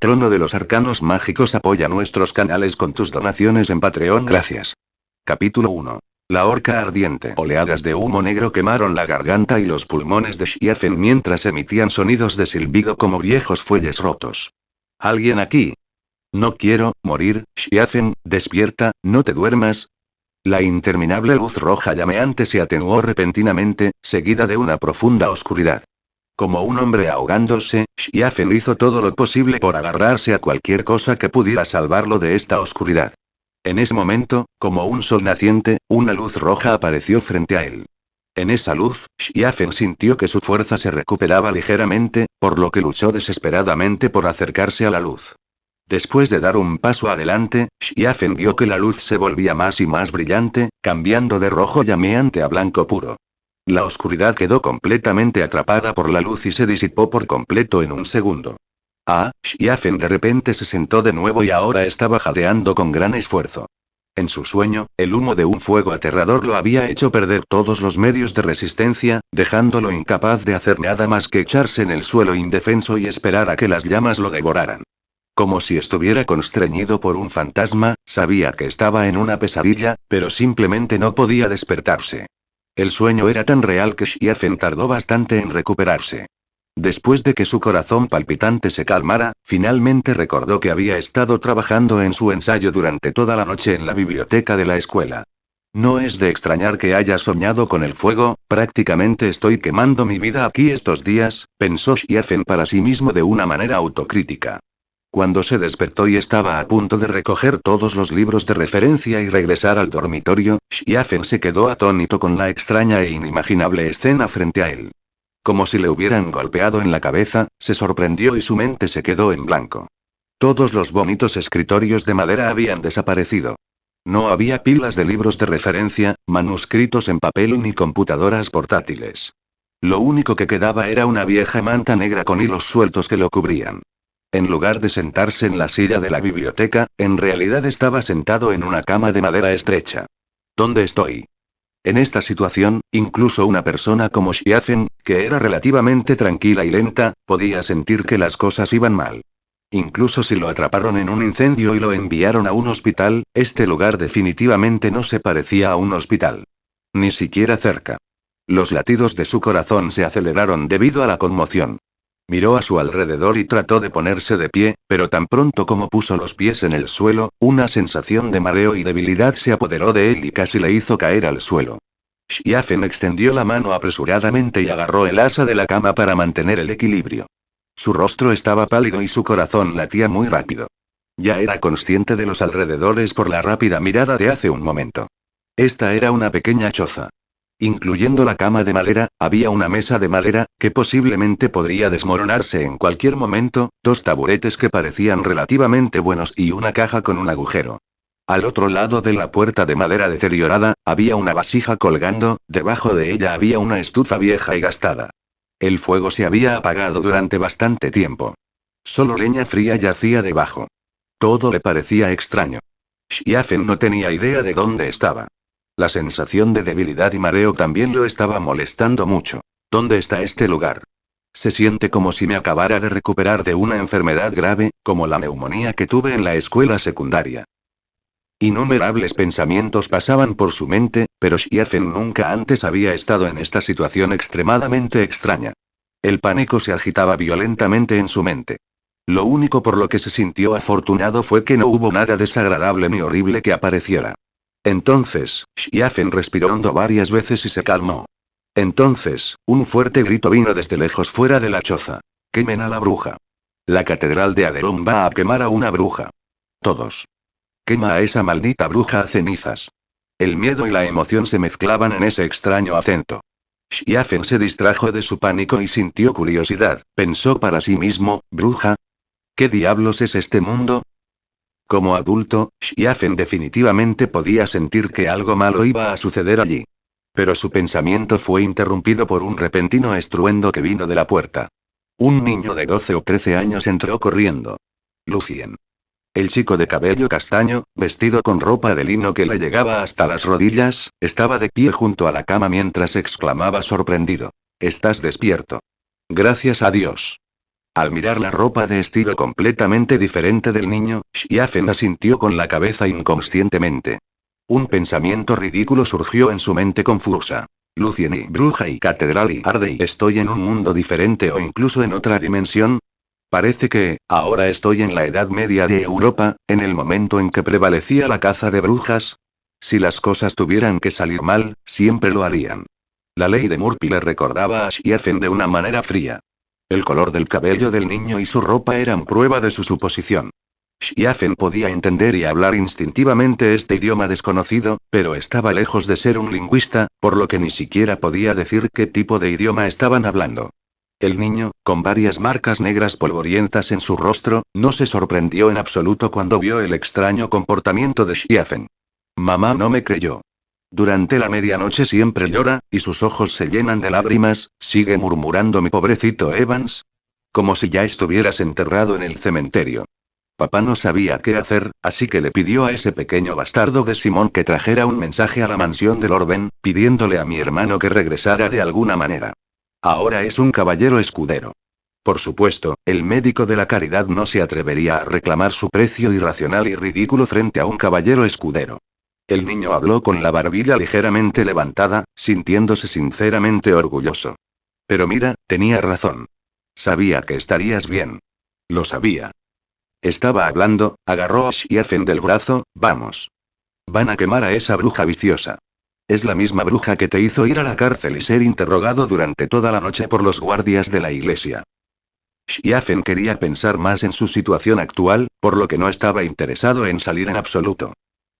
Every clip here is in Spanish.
Trono de los Arcanos Mágicos apoya nuestros canales con tus donaciones en Patreon. Gracias. Capítulo 1. La horca ardiente. Oleadas de humo negro quemaron la garganta y los pulmones de Xiafen mientras emitían sonidos de silbido como viejos fuelles rotos. ¿Alguien aquí? No quiero morir, Xiafen, despierta, no te duermas. La interminable luz roja llameante se atenuó repentinamente, seguida de una profunda oscuridad. Como un hombre ahogándose, Xiafen hizo todo lo posible por agarrarse a cualquier cosa que pudiera salvarlo de esta oscuridad. En ese momento, como un sol naciente, una luz roja apareció frente a él. En esa luz, Xiafen sintió que su fuerza se recuperaba ligeramente, por lo que luchó desesperadamente por acercarse a la luz. Después de dar un paso adelante, Xiafen vio que la luz se volvía más y más brillante, cambiando de rojo llameante a blanco puro. La oscuridad quedó completamente atrapada por la luz y se disipó por completo en un segundo. Xiafen de repente se sentó de nuevo y ahora estaba jadeando con gran esfuerzo. En su sueño, el humo de un fuego aterrador lo había hecho perder todos los medios de resistencia, dejándolo incapaz de hacer nada más que echarse en el suelo indefenso y esperar a que las llamas lo devoraran. Como si estuviera constreñido por un fantasma, sabía que estaba en una pesadilla, pero simplemente no podía despertarse. El sueño era tan real que Xiafen tardó bastante en recuperarse. Después de que su corazón palpitante se calmara, finalmente recordó que había estado trabajando en su ensayo durante toda la noche en la biblioteca de la escuela. No es de extrañar que haya soñado con el fuego, prácticamente estoy quemando mi vida aquí estos días, pensó Xiafen para sí mismo de una manera autocrítica. Cuando se despertó y estaba a punto de recoger todos los libros de referencia y regresar al dormitorio, Xiafen se quedó atónito con la extraña e inimaginable escena frente a él. Como si le hubieran golpeado en la cabeza, se sorprendió y su mente se quedó en blanco. Todos los bonitos escritorios de madera habían desaparecido. No había pilas de libros de referencia, manuscritos en papel ni computadoras portátiles. Lo único que quedaba era una vieja manta negra con hilos sueltos que lo cubrían. En lugar de sentarse en la silla de la biblioteca, en realidad estaba sentado en una cama de madera estrecha. ¿Dónde estoy? En esta situación, incluso una persona como Xiafen, que era relativamente tranquila y lenta, podía sentir que las cosas iban mal. Incluso si lo atraparon en un incendio y lo enviaron a un hospital, este lugar definitivamente no se parecía a un hospital. Ni siquiera cerca. Los latidos de su corazón se aceleraron debido a la conmoción. Miró a su alrededor y trató de ponerse de pie, pero tan pronto como puso los pies en el suelo, una sensación de mareo y debilidad se apoderó de él y casi le hizo caer al suelo. Xiafen extendió la mano apresuradamente y agarró el asa de la cama para mantener el equilibrio. Su rostro estaba pálido y su corazón latía muy rápido. Ya era consciente de los alrededores por la rápida mirada de hace un momento. Esta era una pequeña choza. Incluyendo la cama de madera, había una mesa de madera, que posiblemente podría desmoronarse en cualquier momento, dos taburetes que parecían relativamente buenos y una caja con un agujero. Al otro lado de la puerta de madera deteriorada, había una vasija colgando, debajo de ella había una estufa vieja y gastada. El fuego se había apagado durante bastante tiempo. Solo leña fría yacía debajo. Todo le parecía extraño. Xiafen no tenía idea de dónde estaba. La sensación de debilidad y mareo también lo estaba molestando mucho. ¿Dónde está este lugar? Se siente como si me acabara de recuperar de una enfermedad grave, como la neumonía que tuve en la escuela secundaria. Innumerables pensamientos pasaban por su mente, pero Xiafen nunca antes había estado en esta situación extremadamente extraña. El pánico se agitaba violentamente en su mente. Lo único por lo que se sintió afortunado fue que no hubo nada desagradable ni horrible que apareciera. Entonces, Xiafen respiró hondo varias veces y se calmó. Entonces, un fuerte grito vino desde lejos fuera de la choza. ¡Quemen a la bruja! La catedral de Aderón va a quemar a una bruja. Todos. Quema a esa maldita bruja a cenizas. El miedo y la emoción se mezclaban en ese extraño acento. Xiafen se distrajo de su pánico y sintió curiosidad, pensó para sí mismo, ¿bruja? ¿Qué diablos es este mundo? Como adulto, Xiafen definitivamente podía sentir que algo malo iba a suceder allí. Pero su pensamiento fue interrumpido por un repentino estruendo que vino de la puerta. Un niño de 12 o 13 años entró corriendo. Lucien. El chico de cabello castaño, vestido con ropa de lino que le llegaba hasta las rodillas, estaba de pie junto a la cama mientras exclamaba sorprendido. ¿Estás despierto? Gracias a Dios. Al mirar la ropa de estilo completamente diferente del niño, Xiafen asintió con la cabeza inconscientemente. Un pensamiento ridículo surgió en su mente confusa. Lucien y bruja y catedral y arde y estoy en un mundo diferente o incluso en otra dimensión. Parece que, ahora estoy en la Edad Media de Europa, en el momento en que prevalecía la caza de brujas. Si las cosas tuvieran que salir mal, siempre lo harían. La ley de Murphy le recordaba a Xiafen de una manera fría. El color del cabello del niño y su ropa eran prueba de su suposición. Xiafen podía entender y hablar instintivamente este idioma desconocido, pero estaba lejos de ser un lingüista, por lo que ni siquiera podía decir qué tipo de idioma estaban hablando. El niño, con varias marcas negras polvorientas en su rostro, no se sorprendió en absoluto cuando vio el extraño comportamiento de Xiafen. Mamá no me creyó. Durante la medianoche siempre llora, y sus ojos se llenan de lágrimas, sigue murmurando mi pobrecito Evans. Como si ya estuvieras enterrado en el cementerio. Papá no sabía qué hacer, así que le pidió a ese pequeño bastardo de Simón que trajera un mensaje a la mansión de Lord Ben, pidiéndole a mi hermano que regresara de alguna manera. Ahora es un caballero escudero. Por supuesto, el médico de la caridad no se atrevería a reclamar su precio irracional y ridículo frente a un caballero escudero. El niño habló con la barbilla ligeramente levantada, sintiéndose sinceramente orgulloso. Pero mira, tenía razón. Sabía que estarías bien. Lo sabía. Estaba hablando, agarró a Xiafen del brazo, vamos. Van a quemar a esa bruja viciosa. Es la misma bruja que te hizo ir a la cárcel y ser interrogado durante toda la noche por los guardias de la iglesia. Xiafen quería pensar más en su situación actual, por lo que no estaba interesado en salir en absoluto.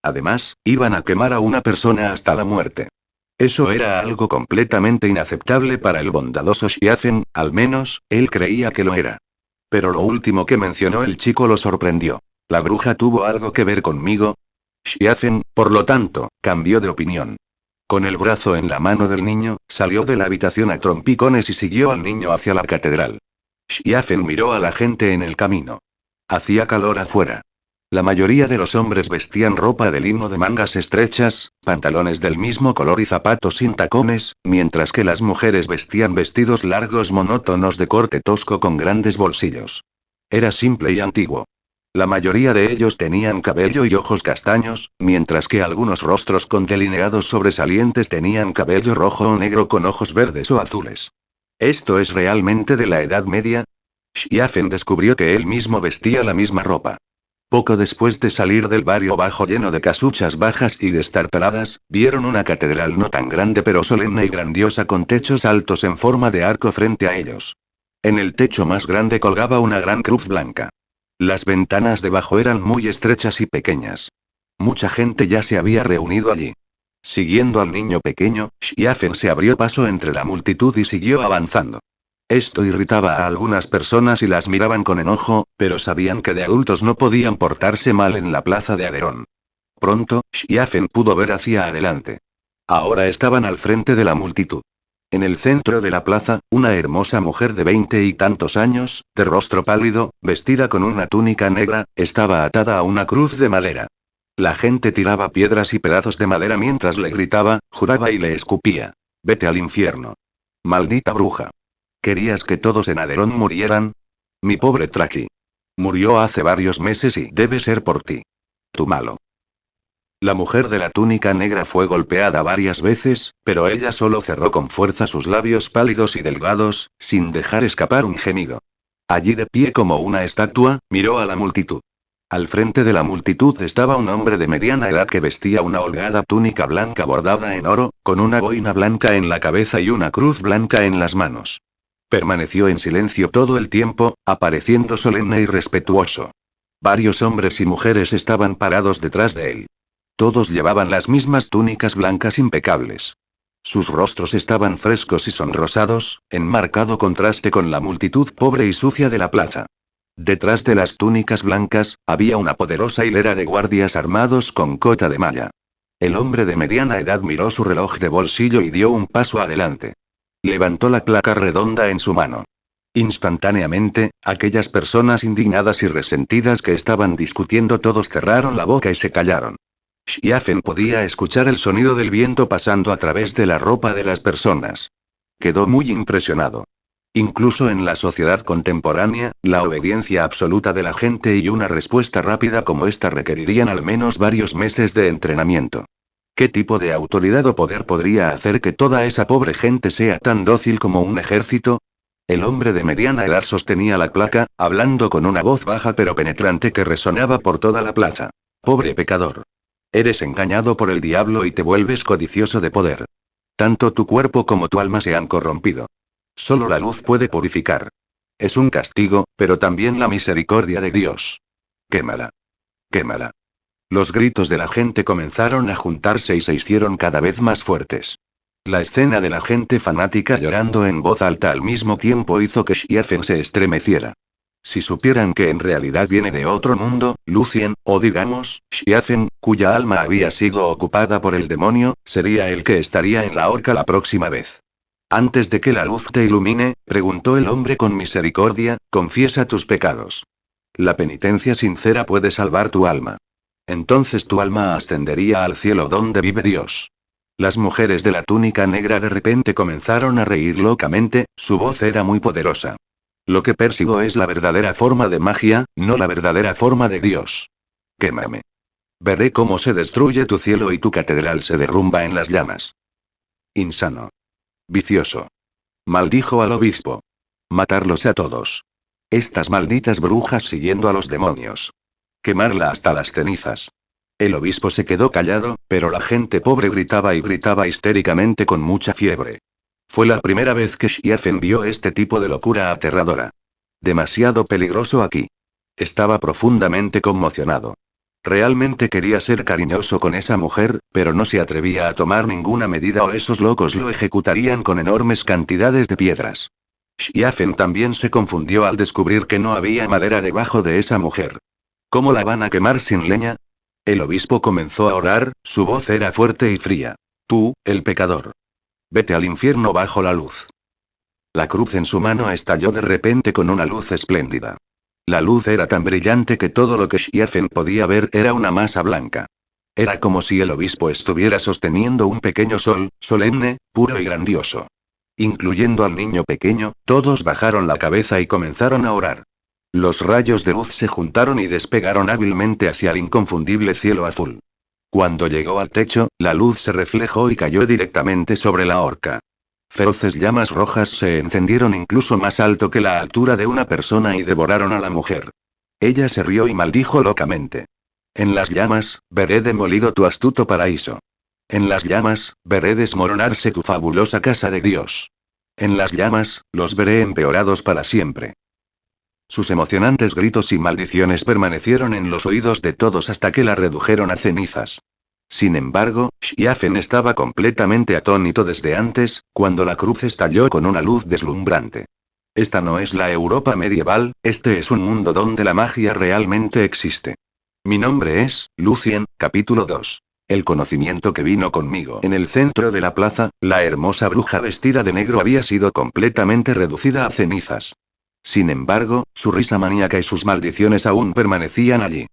Además, iban a quemar a una persona hasta la muerte. Eso era algo completamente inaceptable para el bondadoso Xiafen, al menos, él creía que lo era. Pero lo último que mencionó el chico lo sorprendió. ¿La bruja tuvo algo que ver conmigo? Xiafen, por lo tanto, cambió de opinión. Con el brazo en la mano del niño, salió de la habitación a trompicones y siguió al niño hacia la catedral. Xiafen miró a la gente en el camino. Hacía calor afuera. La mayoría de los hombres vestían ropa de lino de mangas estrechas, pantalones del mismo color y zapatos sin tacones, mientras que las mujeres vestían vestidos largos monótonos de corte tosco con grandes bolsillos. Era simple y antiguo. La mayoría de ellos tenían cabello y ojos castaños, mientras que algunos rostros con delineados sobresalientes tenían cabello rojo o negro con ojos verdes o azules. ¿Esto es realmente de la Edad Media? Xiafen descubrió que él mismo vestía la misma ropa. Poco después de salir del barrio bajo lleno de casuchas bajas y destartaladas, vieron una catedral no tan grande pero solemne y grandiosa con techos altos en forma de arco frente a ellos. En el techo más grande colgaba una gran cruz blanca. Las ventanas debajo eran muy estrechas y pequeñas. Mucha gente ya se había reunido allí. Siguiendo al niño pequeño, Xiafen se abrió paso entre la multitud y siguió avanzando. Esto irritaba a algunas personas y las miraban con enojo, pero sabían que de adultos no podían portarse mal en la plaza de Aderón. Pronto, Xiafen pudo ver hacia adelante. Ahora estaban al frente de la multitud. En el centro de la plaza, una hermosa mujer de 20 y tantos años, de rostro pálido, vestida con una túnica negra, estaba atada a una cruz de madera. La gente tiraba piedras y pedazos de madera mientras le gritaba, juraba y le escupía. Vete al infierno. Maldita bruja. ¿Querías que todos en Aderón murieran? Mi pobre Traki. Murió hace varios meses y debe ser por ti. Tú malo. La mujer de la túnica negra fue golpeada varias veces, pero ella solo cerró con fuerza sus labios pálidos y delgados, sin dejar escapar un gemido. Allí de pie como una estatua, miró a la multitud. Al frente de la multitud estaba un hombre de mediana edad que vestía una holgada túnica blanca bordada en oro, con una boina blanca en la cabeza y una cruz blanca en las manos. Permaneció en silencio todo el tiempo, apareciendo solemne y respetuoso. Varios hombres y mujeres estaban parados detrás de él. Todos llevaban las mismas túnicas blancas impecables. Sus rostros estaban frescos y sonrosados, en marcado contraste con la multitud pobre y sucia de la plaza. Detrás de las túnicas blancas, había una poderosa hilera de guardias armados con cota de malla. El hombre de mediana edad miró su reloj de bolsillo y dio un paso adelante. Levantó la placa redonda en su mano. Instantáneamente, aquellas personas indignadas y resentidas que estaban discutiendo todos cerraron la boca y se callaron. Xiafen podía escuchar el sonido del viento pasando a través de la ropa de las personas. Quedó muy impresionado. Incluso en la sociedad contemporánea, la obediencia absoluta de la gente y una respuesta rápida como esta requerirían al menos varios meses de entrenamiento. ¿Qué tipo de autoridad o poder podría hacer que toda esa pobre gente sea tan dócil como un ejército? El hombre de mediana edad sostenía la placa, hablando con una voz baja pero penetrante que resonaba por toda la plaza. Pobre pecador. Eres engañado por el diablo y te vuelves codicioso de poder. Tanto tu cuerpo como tu alma se han corrompido. Solo la luz puede purificar. Es un castigo, pero también la misericordia de Dios. Quémala. Quémala. Los gritos de la gente comenzaron a juntarse y se hicieron cada vez más fuertes. La escena de la gente fanática llorando en voz alta al mismo tiempo hizo que Xiafen se estremeciera. Si supieran que en realidad viene de otro mundo, Lucien, o digamos, Xiafen, cuya alma había sido ocupada por el demonio, sería el que estaría en la horca la próxima vez. Antes de que la luz te ilumine, preguntó el hombre con misericordia, confiesa tus pecados. La penitencia sincera puede salvar tu alma. Entonces tu alma ascendería al cielo donde vive Dios. Las mujeres de la túnica negra de repente comenzaron a reír locamente, su voz era muy poderosa. Lo que persigo es la verdadera forma de magia, no la verdadera forma de Dios. Quémame. Veré cómo se destruye tu cielo y tu catedral se derrumba en las llamas. Insano. Vicioso. Maldijo al obispo. Matarlos a todos. Estas malditas brujas siguiendo a los demonios. Quemarla hasta las cenizas. El obispo se quedó callado, pero la gente pobre gritaba y gritaba histéricamente con mucha fiebre. Fue la primera vez que Xiafen vio este tipo de locura aterradora. Demasiado peligroso aquí. Estaba profundamente conmocionado. Realmente quería ser cariñoso con esa mujer, pero no se atrevía a tomar ninguna medida o esos locos lo ejecutarían con enormes cantidades de piedras. Xiafen también se confundió al descubrir que no había madera debajo de esa mujer. ¿Cómo la van a quemar sin leña? El obispo comenzó a orar, su voz era fuerte y fría. Tú, el pecador. Vete al infierno bajo la luz. La cruz en su mano estalló de repente con una luz espléndida. La luz era tan brillante que todo lo que Xiafen podía ver era una masa blanca. Era como si el obispo estuviera sosteniendo un pequeño sol, solemne, puro y grandioso. Incluyendo al niño pequeño, todos bajaron la cabeza y comenzaron a orar. Los rayos de luz se juntaron y despegaron hábilmente hacia el inconfundible cielo azul. Cuando llegó al techo, la luz se reflejó y cayó directamente sobre la horca. Feroces llamas rojas se encendieron incluso más alto que la altura de una persona y devoraron a la mujer. Ella se rió y maldijo locamente. En las llamas, veré demolido tu astuto paraíso. En las llamas, veré desmoronarse tu fabulosa casa de Dios. En las llamas, los veré empeorados para siempre. Sus emocionantes gritos y maldiciones permanecieron en los oídos de todos hasta que la redujeron a cenizas. Sin embargo, Xiafen estaba completamente atónito desde antes, cuando la cruz estalló con una luz deslumbrante. Esta no es la Europa medieval, este es un mundo donde la magia realmente existe. Mi nombre es, Lucien, capítulo 2. El conocimiento que vino conmigo. En el centro de la plaza, la hermosa bruja vestida de negro había sido completamente reducida a cenizas. Sin embargo, su risa maníaca y sus maldiciones aún permanecían allí.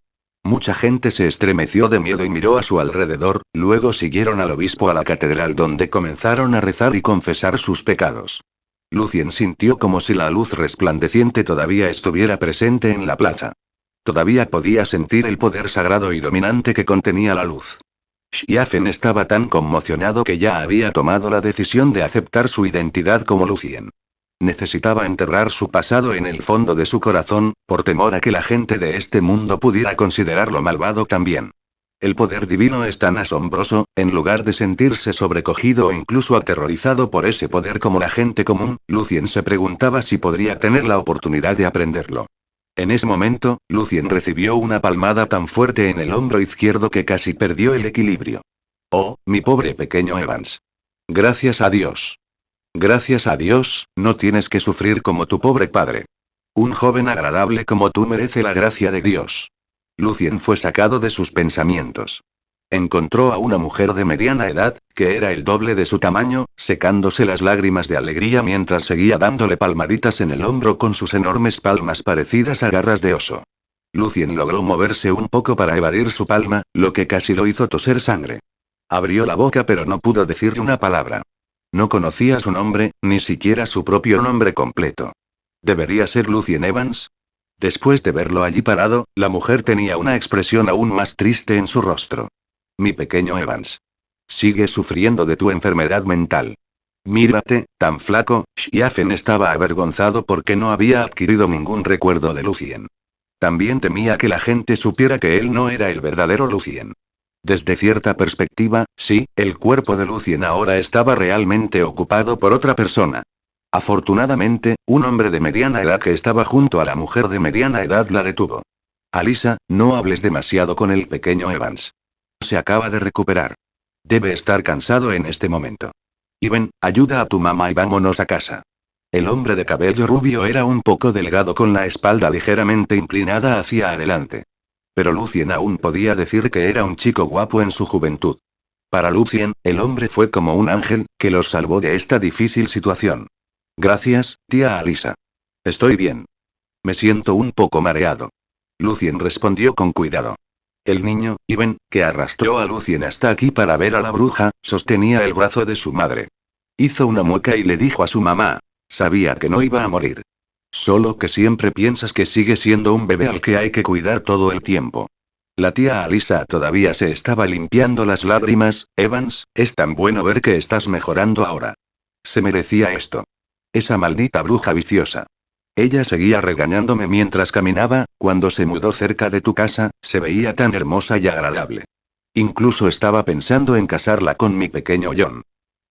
Mucha gente se estremeció de miedo y miró a su alrededor, luego siguieron al obispo a la catedral donde comenzaron a rezar y confesar sus pecados. Lucien sintió como si la luz resplandeciente todavía estuviera presente en la plaza. Todavía podía sentir el poder sagrado y dominante que contenía la luz. Xiafen estaba tan conmocionado que ya había tomado la decisión de aceptar su identidad como Lucien. Necesitaba enterrar su pasado en el fondo de su corazón, por temor a que la gente de este mundo pudiera considerarlo malvado también. El poder divino es tan asombroso, en lugar de sentirse sobrecogido o incluso aterrorizado por ese poder como la gente común, Lucien se preguntaba si podría tener la oportunidad de aprenderlo. En ese momento, Lucien recibió una palmada tan fuerte en el hombro izquierdo que casi perdió el equilibrio. Oh, mi pobre pequeño Evans. Gracias a Dios. Gracias a Dios, no tienes que sufrir como tu pobre padre. Un joven agradable como tú merece la gracia de Dios. Lucien fue sacado de sus pensamientos. Encontró a una mujer de mediana edad, que era el doble de su tamaño, secándose las lágrimas de alegría mientras seguía dándole palmaditas en el hombro con sus enormes palmas parecidas a garras de oso. Lucien logró moverse un poco para evadir su palma, lo que casi lo hizo toser sangre. Abrió la boca pero no pudo decirle una palabra. No conocía su nombre, ni siquiera su propio nombre completo. ¿Debería ser Lucien Evans? Después de verlo allí parado, la mujer tenía una expresión aún más triste en su rostro. Mi pequeño Evans. Sigues sufriendo de tu enfermedad mental. Mírate, tan flaco. Xiafen estaba avergonzado porque no había adquirido ningún recuerdo de Lucien. También temía que la gente supiera que él no era el verdadero Lucien. Desde cierta perspectiva, sí, el cuerpo de Lucien ahora estaba realmente ocupado por otra persona. Afortunadamente, un hombre de mediana edad que estaba junto a la mujer de mediana edad la detuvo. Alisa, no hables demasiado con el pequeño Evans. Se acaba de recuperar. Debe estar cansado en este momento. Y ven, ayuda a tu mamá y vámonos a casa. El hombre de cabello rubio era un poco delgado con la espalda ligeramente inclinada hacia adelante. Pero Lucien aún podía decir que era un chico guapo en su juventud. Para Lucien, el hombre fue como un ángel, que los salvó de esta difícil situación. Gracias, tía Alisa. Estoy bien. Me siento un poco mareado. Lucien respondió con cuidado. El niño, Ivan, que arrastró a Lucien hasta aquí para ver a la bruja, sostenía el brazo de su madre. Hizo una mueca y le dijo a su mamá. Sabía que no iba a morir. Solo que siempre piensas que sigue siendo un bebé al que hay que cuidar todo el tiempo. La tía Alisa todavía se estaba limpiando las lágrimas. Evans, es tan bueno ver que estás mejorando ahora. Se merecía esto. Esa maldita bruja viciosa. Ella seguía regañándome mientras caminaba. Cuando se mudó cerca de tu casa, se veía tan hermosa y agradable. Incluso estaba pensando en casarla con mi pequeño John.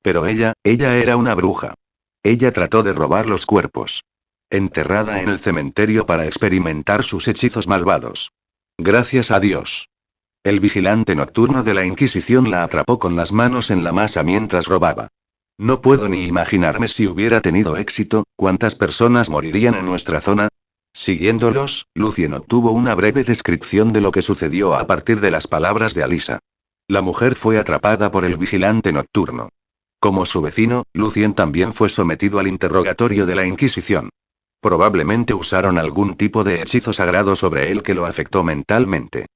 Pero ella era una bruja. Ella trató de robar los cuerpos. Enterrada en el cementerio para experimentar sus hechizos malvados. Gracias a Dios. El vigilante nocturno de la Inquisición la atrapó con las manos en la masa mientras robaba. No puedo ni imaginarme si hubiera tenido éxito, cuántas personas morirían en nuestra zona. Siguiéndolos, Lucien obtuvo una breve descripción de lo que sucedió a partir de las palabras de Alisa. La mujer fue atrapada por el vigilante nocturno. Como su vecino, Lucien también fue sometido al interrogatorio de la Inquisición. Probablemente usaron algún tipo de hechizo sagrado sobre él que lo afectó mentalmente.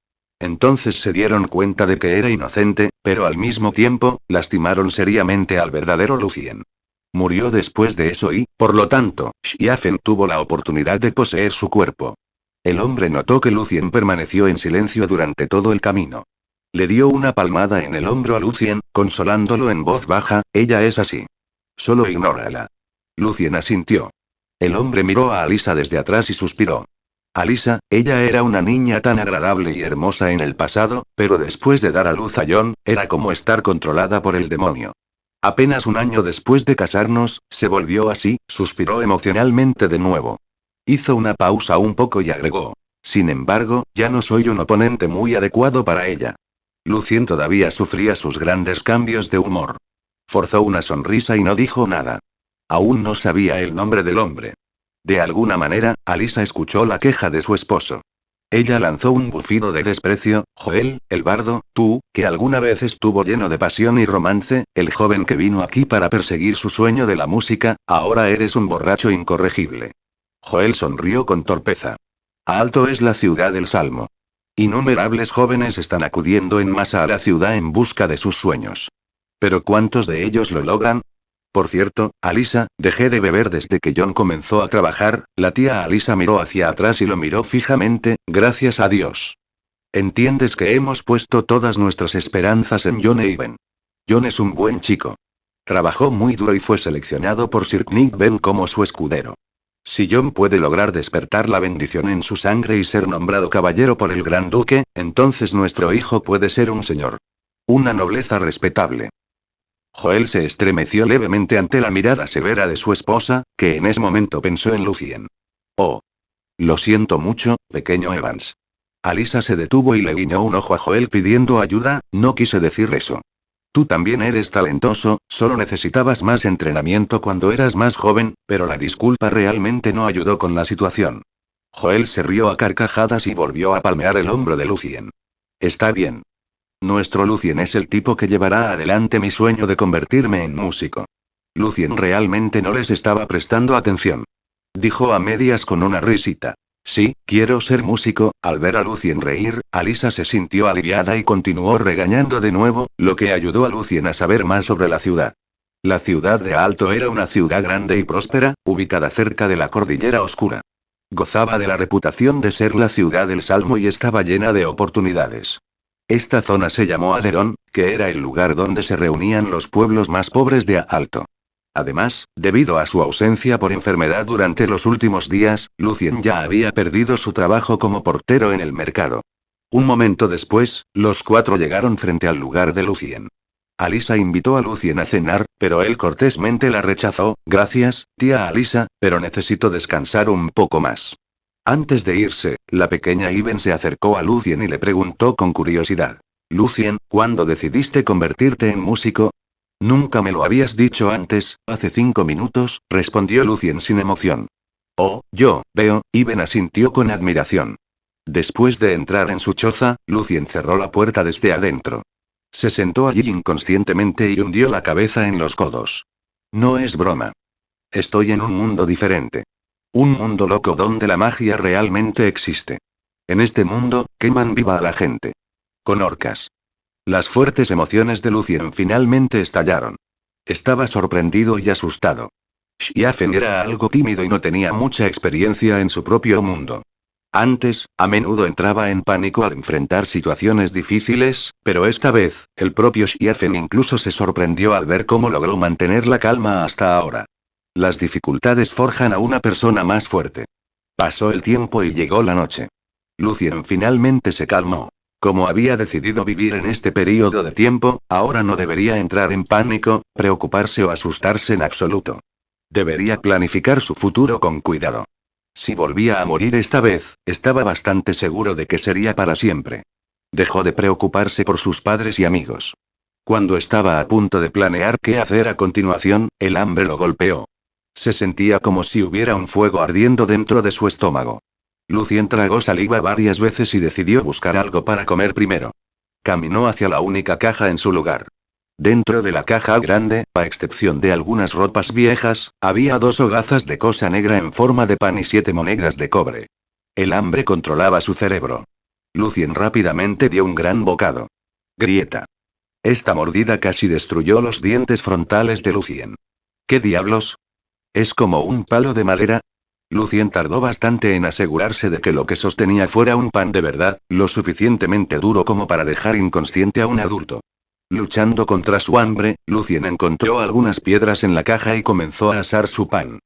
Entonces se dieron cuenta de que era inocente, pero al mismo tiempo, lastimaron seriamente al verdadero Lucien. Murió después de eso y, por lo tanto, Xiafen tuvo la oportunidad de poseer su cuerpo. El hombre notó que Lucien permaneció en silencio durante todo el camino. Le dio una palmada en el hombro a Lucien, consolándolo en voz baja. Ella es así. Solo ignórala. Lucien asintió. El hombre miró a Alisa desde atrás y suspiró. Alisa, ella era una niña tan agradable y hermosa en el pasado, pero después de dar a luz a John, era como estar controlada por el demonio. Apenas un año después de casarnos, se volvió así. Suspiró emocionalmente de nuevo. Hizo una pausa un poco y agregó. Sin embargo, ya no soy un oponente muy adecuado para ella. Lucien todavía sufría sus grandes cambios de humor. Forzó una sonrisa y no dijo nada. Aún no sabía el nombre del hombre. De alguna manera, Alisa escuchó la queja de su esposo. Ella lanzó un bufido de desprecio. Joel, el bardo, tú, que alguna vez estuvo lleno de pasión y romance, el joven que vino aquí para perseguir su sueño de la música, ahora eres un borracho incorregible. Joel sonrió con torpeza. Alto es la ciudad del Salmo. Innumerables jóvenes están acudiendo en masa a la ciudad en busca de sus sueños. ¿Pero cuántos de ellos lo logran? Por cierto, Alisa, dejé de beber desde que John comenzó a trabajar. La tía Alisa miró hacia atrás y lo miró fijamente. Gracias a Dios. Entiendes que hemos puesto todas nuestras esperanzas en John e Ivan. John es un buen chico. Trabajó muy duro y fue seleccionado por Sir Nick Ben como su escudero. Si John puede lograr despertar la bendición en su sangre y ser nombrado caballero por el Gran Duque, entonces nuestro hijo puede ser un señor. Una nobleza respetable. Joel se estremeció levemente ante la mirada severa de su esposa, que en ese momento pensó en Lucien. Oh. Lo siento mucho, pequeño Evans. Alisa se detuvo y le guiñó un ojo a Joel pidiendo ayuda. No quise decir eso. Tú también eres talentoso, solo necesitabas más entrenamiento cuando eras más joven, pero la disculpa realmente no ayudó con la situación. Joel se rió a carcajadas y volvió a palmear el hombro de Lucien. Está bien. Nuestro Lucien es el tipo que llevará adelante mi sueño de convertirme en músico. Lucien realmente no les estaba prestando atención. Dijo a medias con una risita. Sí, quiero ser músico. Al ver a Lucien reír, Alisa se sintió aliviada y continuó regañando de nuevo, lo que ayudó a Lucien a saber más sobre la ciudad. La ciudad de Alto era una ciudad grande y próspera, ubicada cerca de la Cordillera Oscura. Gozaba de la reputación de ser la ciudad del Salmo y estaba llena de oportunidades. Esta zona se llamó Aderón, que era el lugar donde se reunían los pueblos más pobres de Alto. Además, debido a su ausencia por enfermedad durante los últimos días, Lucien ya había perdido su trabajo como portero en el mercado. Un momento después, los cuatro llegaron frente al lugar de Lucien. Alisa invitó a Lucien a cenar, pero él cortésmente la rechazó. Gracias, tía Alisa, pero necesito descansar un poco más. Antes de irse, la pequeña Iven se acercó a Lucien y le preguntó con curiosidad. Lucien, ¿cuándo decidiste convertirte en músico? Nunca me lo habías dicho antes, hace 5 minutos, respondió Lucien sin emoción. Oh, yo, veo, Iven asintió con admiración. Después de entrar en su choza, Lucien cerró la puerta desde adentro. Se sentó allí inconscientemente y hundió la cabeza en los codos. No es broma. Estoy en un mundo diferente. Un mundo loco donde la magia realmente existe. En este mundo, queman viva a la gente. Con orcas. Las fuertes emociones de Lucien finalmente estallaron. Estaba sorprendido y asustado. Xiafen era algo tímido y no tenía mucha experiencia en su propio mundo. Antes, a menudo entraba en pánico al enfrentar situaciones difíciles, pero esta vez, el propio Xiafen incluso se sorprendió al ver cómo logró mantener la calma hasta ahora. Las dificultades forjan a una persona más fuerte. Pasó el tiempo y llegó la noche. Lucien finalmente se calmó. Como había decidido vivir en este período de tiempo, ahora no debería entrar en pánico, preocuparse o asustarse en absoluto. Debería planificar su futuro con cuidado. Si volvía a morir esta vez, estaba bastante seguro de que sería para siempre. Dejó de preocuparse por sus padres y amigos. Cuando estaba a punto de planear qué hacer a continuación, el hambre lo golpeó. Se sentía como si hubiera un fuego ardiendo dentro de su estómago. Lucien tragó saliva varias veces y decidió buscar algo para comer primero. Caminó hacia la única caja en su lugar. Dentro de la caja grande, a excepción de algunas ropas viejas, había 2 hogazas de cosa negra en forma de pan y 7 monedas de cobre. El hambre controlaba su cerebro. Lucien rápidamente dio un gran bocado. Grieta. Esta mordida casi destruyó los dientes frontales de Lucien. ¿Qué diablos? ¿Es como un palo de madera? Lucien tardó bastante en asegurarse de que lo que sostenía fuera un pan de verdad, lo suficientemente duro como para dejar inconsciente a un adulto. Luchando contra su hambre, Lucien encontró algunas piedras en la caja y comenzó a asar su pan.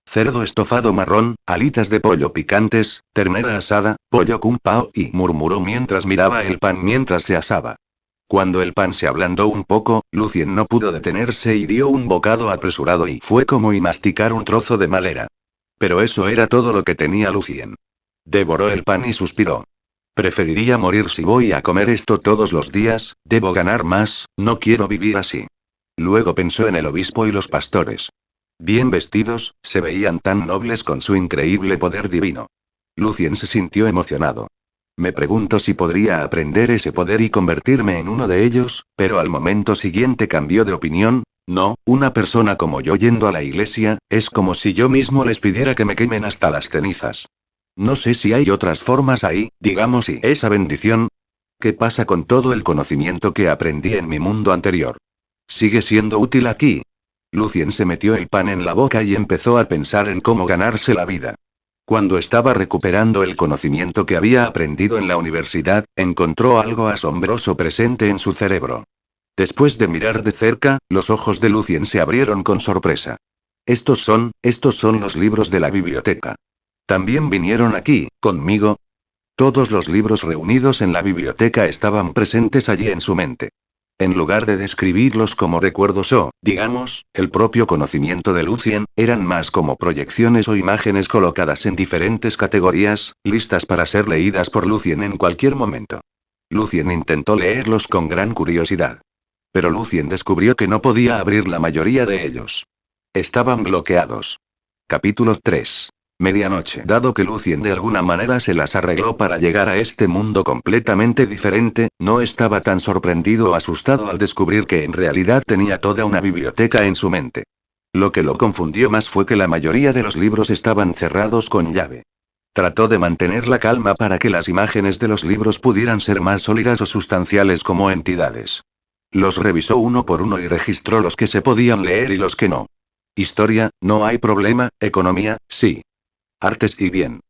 Cerdo estofado marrón, alitas de pollo picantes, ternera asada, pollo kung pao y murmuró mientras miraba el pan mientras se asaba. Cuando el pan se ablandó un poco, Lucien no pudo detenerse y dio un bocado apresurado y fue como y masticar un trozo de madera. Pero eso era todo lo que tenía Lucien. Devoró el pan y suspiró. Preferiría morir si voy a comer esto todos los días, debo ganar más, no quiero vivir así. Luego pensó en el obispo y los pastores. Bien vestidos, se veían tan nobles con su increíble poder divino. Lucien se sintió emocionado. Me pregunto si podría aprender ese poder y convertirme en uno de ellos, pero al momento siguiente cambió de opinión. No, una persona como yo yendo a la iglesia, es como si yo mismo les pidiera que me quemen hasta las cenizas. No sé si hay otras formas ahí, digamos y esa bendición. ¿Qué pasa con todo el conocimiento que aprendí en mi mundo anterior? ¿Sigue siendo útil aquí? Lucien se metió el pan en la boca y empezó a pensar en cómo ganarse la vida. Cuando estaba recuperando el conocimiento que había aprendido en la universidad, encontró algo asombroso presente en su cerebro. Después de mirar de cerca, los ojos de Lucien se abrieron con sorpresa. Estos son los libros de la biblioteca. ¿También vinieron aquí, conmigo? Todos los libros reunidos en la biblioteca estaban presentes allí en su mente. En lugar de describirlos como recuerdos o, digamos, el propio conocimiento de Lucien, eran más como proyecciones o imágenes colocadas en diferentes categorías, listas para ser leídas por Lucien en cualquier momento. Lucien intentó leerlos con gran curiosidad. Pero Lucien descubrió que no podía abrir la mayoría de ellos. Estaban bloqueados. Capítulo 3. Medianoche. Dado que Lucien de alguna manera se las arregló para llegar a este mundo completamente diferente, no estaba tan sorprendido o asustado al descubrir que en realidad tenía toda una biblioteca en su mente. Lo que lo confundió más fue que la mayoría de los libros estaban cerrados con llave. Trató de mantener la calma para que las imágenes de los libros pudieran ser más sólidas o sustanciales como entidades. Los revisó uno por uno y registró los que se podían leer y los que no. Historia, no hay problema; economía, sí. Artes y bien.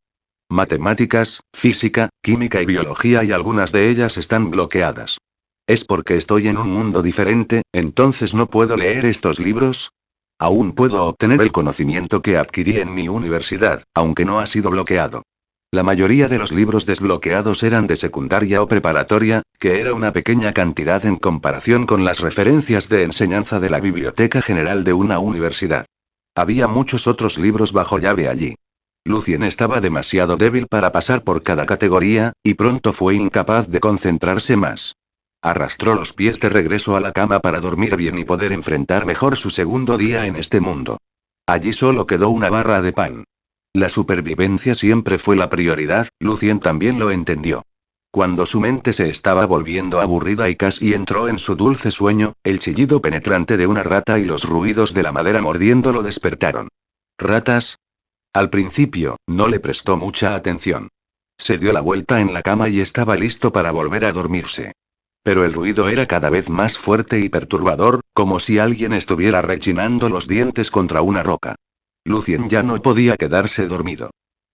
Matemáticas, física, química y biología, y algunas de ellas están bloqueadas. ¿Es porque estoy en un mundo diferente, entonces no puedo leer estos libros? Aún puedo obtener el conocimiento que adquirí en mi universidad, aunque no ha sido bloqueado. La mayoría de los libros desbloqueados eran de secundaria o preparatoria, que era una pequeña cantidad en comparación con las referencias de enseñanza de la Biblioteca General de una universidad. Había muchos otros libros bajo llave allí. Lucien estaba demasiado débil para pasar por cada categoría, y pronto fue incapaz de concentrarse más. Arrastró los pies de regreso a la cama para dormir bien y poder enfrentar mejor su segundo día en este mundo. Allí solo quedó una barra de pan. La supervivencia siempre fue la prioridad; Lucien también lo entendió. Cuando su mente se estaba volviendo aburrida y casi entró en su dulce sueño, el chillido penetrante de una rata y los ruidos de la madera mordiendo lo despertaron. ¿Ratas? Al principio, no le prestó mucha atención. Se dio la vuelta en la cama y estaba listo para volver a dormirse. Pero el ruido era cada vez más fuerte y perturbador, como si alguien estuviera rechinando los dientes contra una roca. Lucien ya no podía quedarse dormido.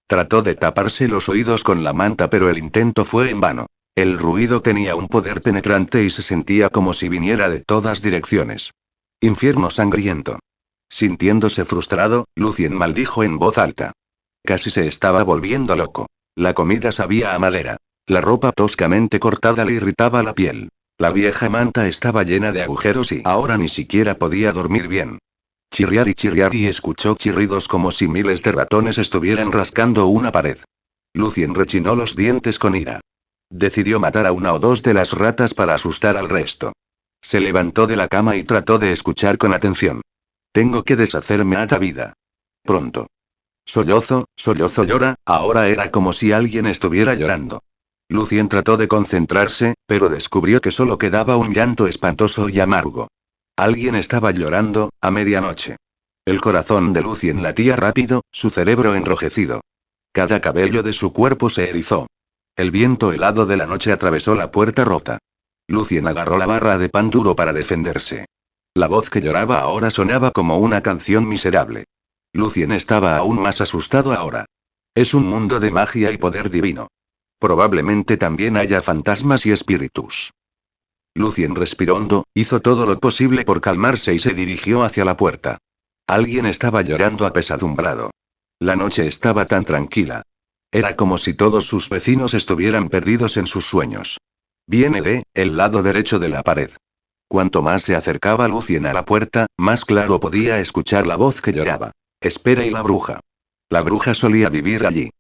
Trató de taparse los oídos con la manta, pero el intento fue en vano. El ruido tenía un poder penetrante y se sentía como si viniera de todas direcciones. Infierno sangriento. Sintiéndose frustrado, Lucien maldijo en voz alta. Casi se estaba volviendo loco. La comida sabía a madera. La ropa toscamente cortada le irritaba la piel. La vieja manta estaba llena de agujeros y ahora ni siquiera podía dormir bien. Chirriar y escuchó chirridos como si miles de ratones estuvieran rascando una pared. Lucien rechinó los dientes con ira. Decidió matar a una o dos de las ratas para asustar al resto. Se levantó de la cama y trató de escuchar con atención. Tengo que deshacerme a la vida. Pronto. Sollozo, llora; ahora era como si alguien estuviera llorando. Lucien trató de concentrarse, pero descubrió que solo quedaba un llanto espantoso y amargo. Alguien estaba llorando, a medianoche. El corazón de Lucien latía rápido, su cerebro enrojecido. Cada cabello de su cuerpo se erizó. El viento helado de la noche atravesó la puerta rota. Lucien agarró la barra de pan duro para defenderse. La voz que lloraba ahora sonaba como una canción miserable. Lucien estaba aún más asustado ahora. Es un mundo de magia y poder divino. Probablemente también haya fantasmas y espíritus. Lucien respiró hondo, hizo todo lo posible por calmarse y se dirigió hacia la puerta. Alguien estaba llorando apesadumbrado. La noche estaba tan tranquila. Era como si todos sus vecinos estuvieran perdidos en sus sueños. Viene de el lado derecho de la pared. Cuanto más se acercaba Lucien a la puerta, más claro podía escuchar la voz que lloraba. Espera, y la bruja. La bruja solía vivir allí.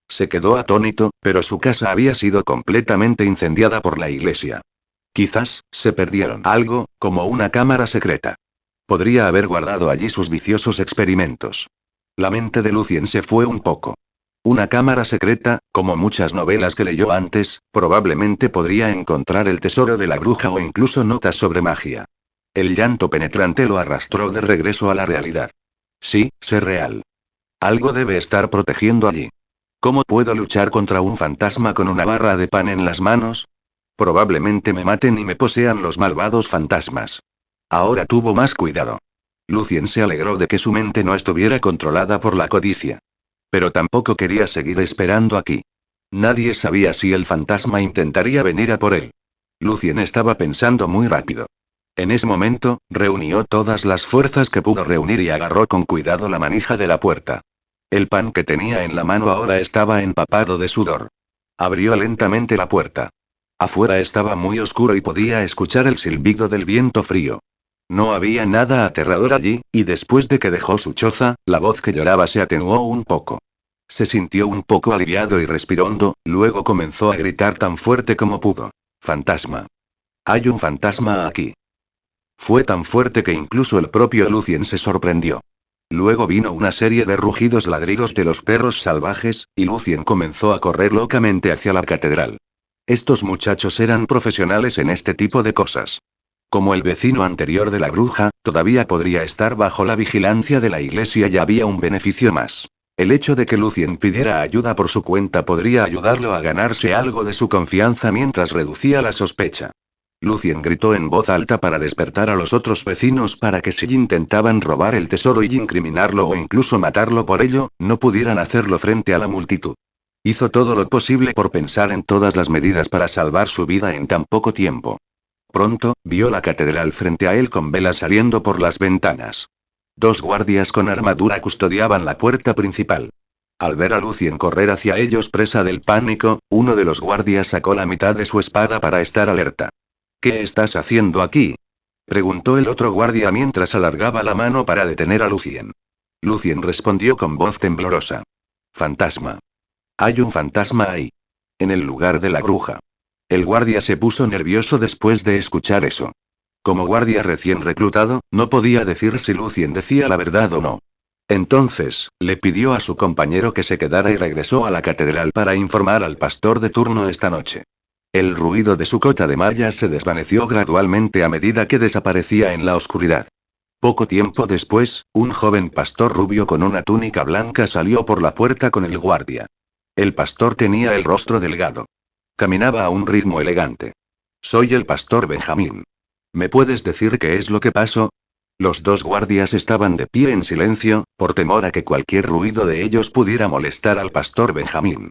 Se quedó atónito, pero su casa había sido completamente incendiada por la iglesia. Quizás, se perdieron algo, como una cámara secreta. Podría haber guardado allí sus viciosos experimentos. La mente de Lucien se fue un poco. Una cámara secreta, como muchas novelas que leyó antes; probablemente podría encontrar el tesoro de la bruja o incluso notas sobre magia. El llanto penetrante lo arrastró de regreso a la realidad. Sí, sé real. Algo debe estar protegiendo allí. ¿Cómo puedo luchar contra un fantasma con una barra de pan en las manos? Probablemente me maten y me posean los malvados fantasmas. Ahora tuvo más cuidado. Lucien se alegró de que su mente no estuviera controlada por la codicia. Pero tampoco quería seguir esperando aquí. Nadie sabía si el fantasma intentaría venir a por él. Lucien estaba pensando muy rápido. En ese momento, reunió todas las fuerzas que pudo reunir y agarró con cuidado la manija de la puerta. El pan que tenía en la mano ahora estaba empapado de sudor. Abrió lentamente la puerta. Afuera estaba muy oscuro y podía escuchar el silbido del viento frío. No había nada aterrador allí, y después de que dejó su choza, la voz que lloraba se atenuó un poco. Se sintió un poco aliviado y respiró hondo, luego comenzó a gritar tan fuerte como pudo. ¡Fantasma! ¡Hay un fantasma aquí! Fue tan fuerte que incluso el propio Lucien se sorprendió. Luego vino una serie de rugidos, ladridos de los perros salvajes, y Lucien comenzó a correr locamente hacia la catedral. Estos muchachos eran profesionales en este tipo de cosas. Como el vecino anterior de la bruja, todavía podría estar bajo la vigilancia de la iglesia y había un beneficio más. El hecho de que Lucien pidiera ayuda por su cuenta podría ayudarlo a ganarse algo de su confianza mientras reducía la sospecha. Lucien gritó en voz alta para despertar a los otros vecinos para que si intentaban robar el tesoro y incriminarlo o incluso matarlo por ello, no pudieran hacerlo frente a la multitud. Hizo todo lo posible por pensar en todas las medidas para salvar su vida en tan poco tiempo. Pronto, vio la catedral frente a él con velas saliendo por las ventanas. 2 guardias con armadura custodiaban la puerta principal. Al ver a Lucien correr hacia ellos presa del pánico, uno de los guardias sacó la mitad de su espada para estar alerta. ¿Qué estás haciendo aquí? Preguntó el otro guardia mientras alargaba la mano para detener a Lucien. Lucien respondió con voz temblorosa. Fantasma. Hay un fantasma ahí. En el lugar de la bruja. El guardia se puso nervioso después de escuchar eso. Como guardia recién reclutado, no podía decir si Lucien decía la verdad o no. Entonces, le pidió a su compañero que se quedara y regresó a la catedral para informar al pastor de turno esta noche. El ruido de su cota de mallas se desvaneció gradualmente a medida que desaparecía en la oscuridad. Poco tiempo después, un joven pastor rubio con una túnica blanca salió por la puerta con el guardia. El pastor tenía el rostro delgado. Caminaba a un ritmo elegante. Soy el pastor Benjamín. ¿Me puedes decir qué es lo que pasó? Los 2 guardias estaban de pie en silencio, por temor a que cualquier ruido de ellos pudiera molestar al pastor Benjamín.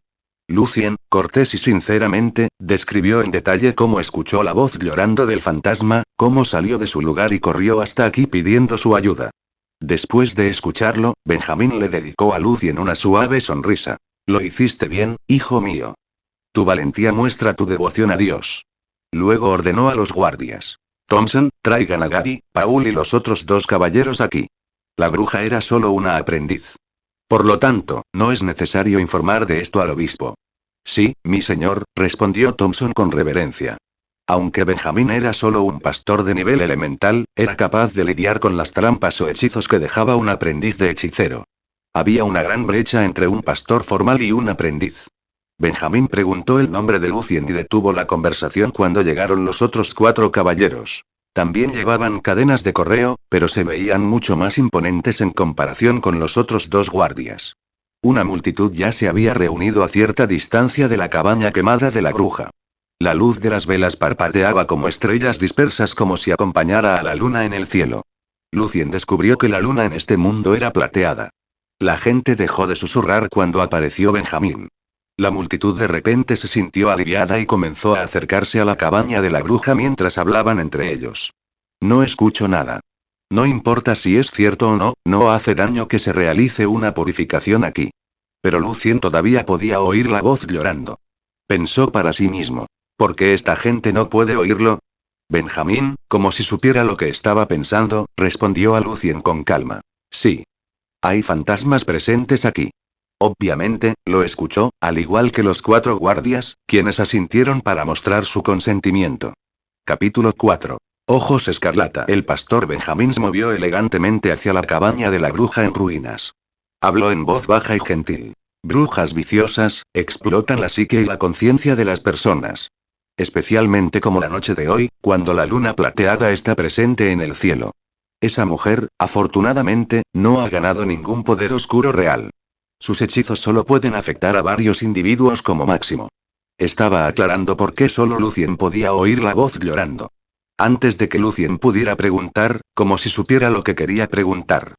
Lucien, cortés y sinceramente, describió en detalle cómo escuchó la voz llorando del fantasma, cómo salió de su lugar y corrió hasta aquí pidiendo su ayuda. Después de escucharlo, Benjamín le dedicó a Lucien una suave sonrisa. Lo hiciste bien, hijo mío. Tu valentía muestra tu devoción a Dios. Luego ordenó a los guardias. Thompson, traigan a Gary, Paul y los otros 2 caballeros aquí. La bruja era solo una aprendiz. Por lo tanto, no es necesario informar de esto al obispo. Sí, mi señor, respondió Thompson con reverencia. Aunque Benjamín era solo un pastor de nivel elemental, era capaz de lidiar con las trampas o hechizos que dejaba un aprendiz de hechicero. Había una gran brecha entre un pastor formal y un aprendiz. Benjamín preguntó el nombre de Lucien y detuvo la conversación cuando llegaron los otros 4 caballeros. También llevaban cadenas de correo, pero se veían mucho más imponentes en comparación con los otros 2 guardias. Una multitud ya se había reunido a cierta distancia de la cabaña quemada de la bruja. La luz de las velas parpadeaba como estrellas dispersas como si acompañara a la luna en el cielo. Lucien descubrió que la luna en este mundo era plateada. La gente dejó de susurrar cuando apareció Benjamín. La multitud de repente se sintió aliviada y comenzó a acercarse a la cabaña de la bruja mientras hablaban entre ellos. No escucho nada. No importa si es cierto o no, no hace daño que se realice una purificación aquí. Pero Lucien todavía podía oír la voz llorando. Pensó para sí mismo. ¿Por qué esta gente no puede oírlo? Benjamín, como si supiera lo que estaba pensando, respondió a Lucien con calma. Sí. Hay fantasmas presentes aquí. Obviamente, lo escuchó, al igual que los 4 guardias, quienes asintieron para mostrar su consentimiento. Capítulo 4. Ojos escarlata. El pastor Benjamín se movió elegantemente hacia la cabaña de la bruja en ruinas. Habló en voz baja y gentil. Brujas viciosas, explotan la psique y la conciencia de las personas. Especialmente como la noche de hoy, cuando la luna plateada está presente en el cielo. Esa mujer, afortunadamente, no ha ganado ningún poder oscuro real. Sus hechizos solo pueden afectar a varios individuos como máximo. Estaba aclarando por qué solo Lucien podía oír la voz llorando. Antes de que Lucien pudiera preguntar, como si supiera lo que quería preguntar.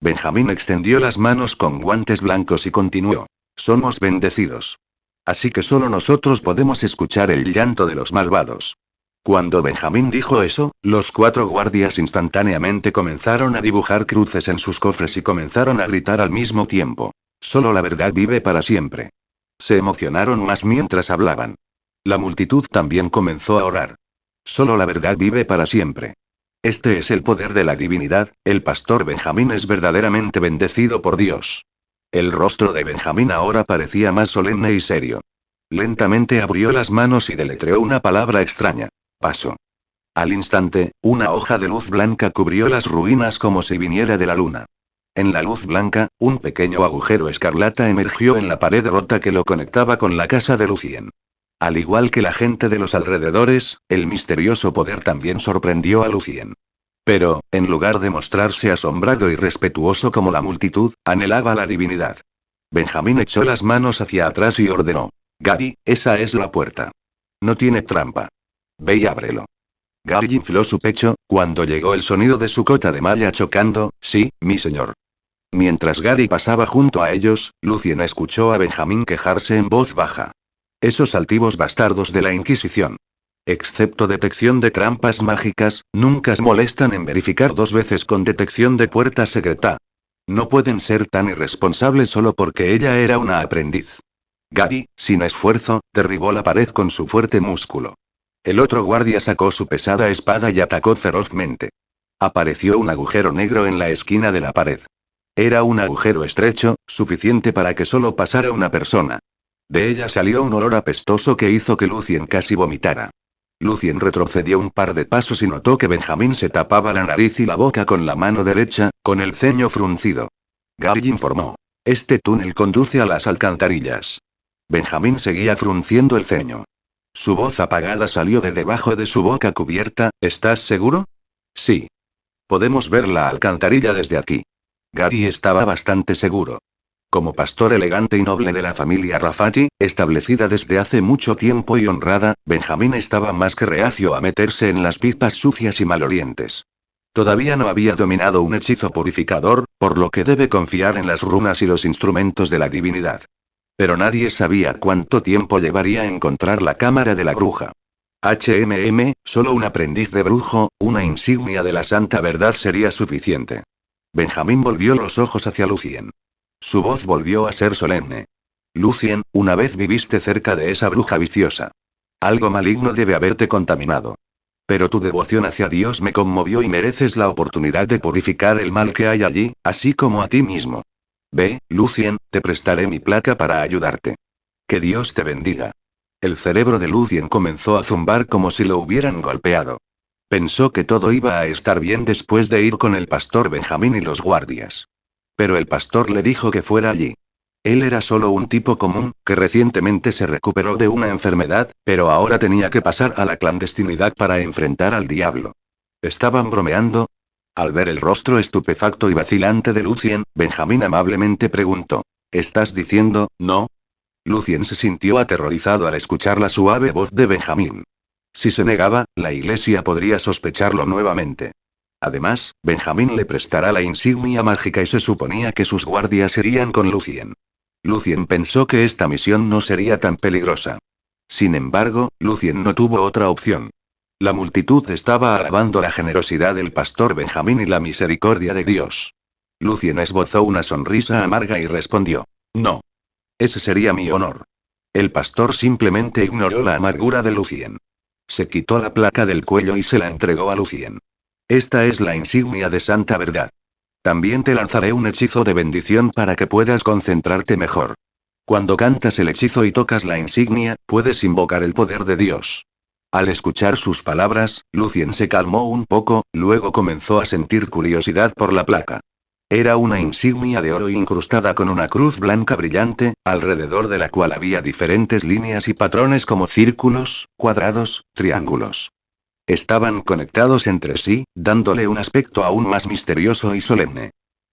Benjamín extendió las manos con guantes blancos y continuó. Somos bendecidos. Así que solo nosotros podemos escuchar el llanto de los malvados. Cuando Benjamín dijo eso, los 4 guardias instantáneamente comenzaron a dibujar cruces en sus cofres y comenzaron a gritar al mismo tiempo. Solo la verdad vive para siempre. Se emocionaron más mientras hablaban. La multitud también comenzó a orar. Solo la verdad vive para siempre. Este es el poder de la divinidad, el pastor Benjamín es verdaderamente bendecido por Dios. El rostro de Benjamín ahora parecía más solemne y serio. Lentamente abrió las manos y deletreó una palabra extraña. Paso. Al instante, una hoja de luz blanca cubrió las ruinas como si viniera de la luna. En la luz blanca, un pequeño agujero escarlata emergió en la pared rota que lo conectaba con la casa de Lucien. Al igual que la gente de los alrededores, el misterioso poder también sorprendió a Lucien. Pero, en lugar de mostrarse asombrado y respetuoso como la multitud, anhelaba la divinidad. Benjamín echó las manos hacia atrás y ordenó. Gary, esa es la puerta. No tiene trampa. Ve y ábrelo. Gary infló su pecho, cuando llegó el sonido de su cota de malla chocando. Sí, mi señor. Mientras Gary pasaba junto a ellos, Lucien escuchó a Benjamín quejarse en voz baja. Esos altivos bastardos de la Inquisición. Excepto detección de trampas mágicas, nunca se molestan en verificar 2 veces con detección de puerta secreta. No pueden ser tan irresponsables solo porque ella era una aprendiz. Gary, sin esfuerzo, derribó la pared con su fuerte músculo. El otro guardia sacó su pesada espada y atacó ferozmente. Apareció un agujero negro en la esquina de la pared. Era un agujero estrecho, suficiente para que solo pasara una persona. De ella salió un olor apestoso que hizo que Lucien casi vomitara. Lucien retrocedió un par de pasos y notó que Benjamín se tapaba la nariz y la boca con la mano derecha, con el ceño fruncido. Gary informó. Este túnel conduce a las alcantarillas. Benjamín seguía frunciendo el ceño. Su voz apagada salió de debajo de su boca cubierta. ¿Estás seguro? Sí. Podemos ver la alcantarilla desde aquí. Gary estaba bastante seguro. Como pastor elegante y noble de la familia Rafati, establecida desde hace mucho tiempo y honrada, Benjamín estaba más que reacio a meterse en las pipas sucias y malolientes. Todavía no había dominado un hechizo purificador, por lo que debe confiar en las runas y los instrumentos de la divinidad. Pero nadie sabía cuánto tiempo llevaría encontrar la cámara de la bruja. Solo un aprendiz de brujo, una insignia de la santa verdad sería suficiente. Benjamín volvió los ojos hacia Lucien. Su voz volvió a ser solemne. Lucien, una vez viviste cerca de esa bruja viciosa. Algo maligno debe haberte contaminado. Pero tu devoción hacia Dios me conmovió y mereces la oportunidad de purificar el mal que hay allí, así como a ti mismo. Ve, Lucien, te prestaré mi placa para ayudarte. Que Dios te bendiga. El cerebro de Lucien comenzó a zumbar como si lo hubieran golpeado. Pensó que todo iba a estar bien después de ir con el pastor Benjamín y los guardias. Pero el pastor le dijo que fuera allí. Él era solo un tipo común, que recientemente se recuperó de una enfermedad, pero ahora tenía que pasar a la clandestinidad para enfrentar al diablo. ¿Estaban bromeando? Al ver el rostro estupefacto y vacilante de Lucien, Benjamín amablemente preguntó. ¿Estás diciendo, no? Lucien se sintió aterrorizado al escuchar la suave voz de Benjamín. Si se negaba, la iglesia podría sospecharlo nuevamente. Además, Benjamín le prestará la insignia mágica y se suponía que sus guardias irían con Lucien. Lucien pensó que esta misión no sería tan peligrosa. Sin embargo, Lucien no tuvo otra opción. La multitud estaba alabando la generosidad del pastor Benjamín y la misericordia de Dios. Lucien esbozó una sonrisa amarga y respondió. No. Ese sería mi honor. El pastor simplemente ignoró la amargura de Lucien. Se quitó la placa del cuello y se la entregó a Lucien. Esta es la insignia de santa verdad. También te lanzaré un hechizo de bendición para que puedas concentrarte mejor. Cuando cantas el hechizo y tocas la insignia, puedes invocar el poder de Dios. Al escuchar sus palabras, Lucien se calmó un poco, luego comenzó a sentir curiosidad por la placa. Era una insignia de oro incrustada con una cruz blanca brillante, alrededor de la cual había diferentes líneas y patrones como círculos, cuadrados, triángulos. Estaban conectados entre sí, dándole un aspecto aún más misterioso y solemne.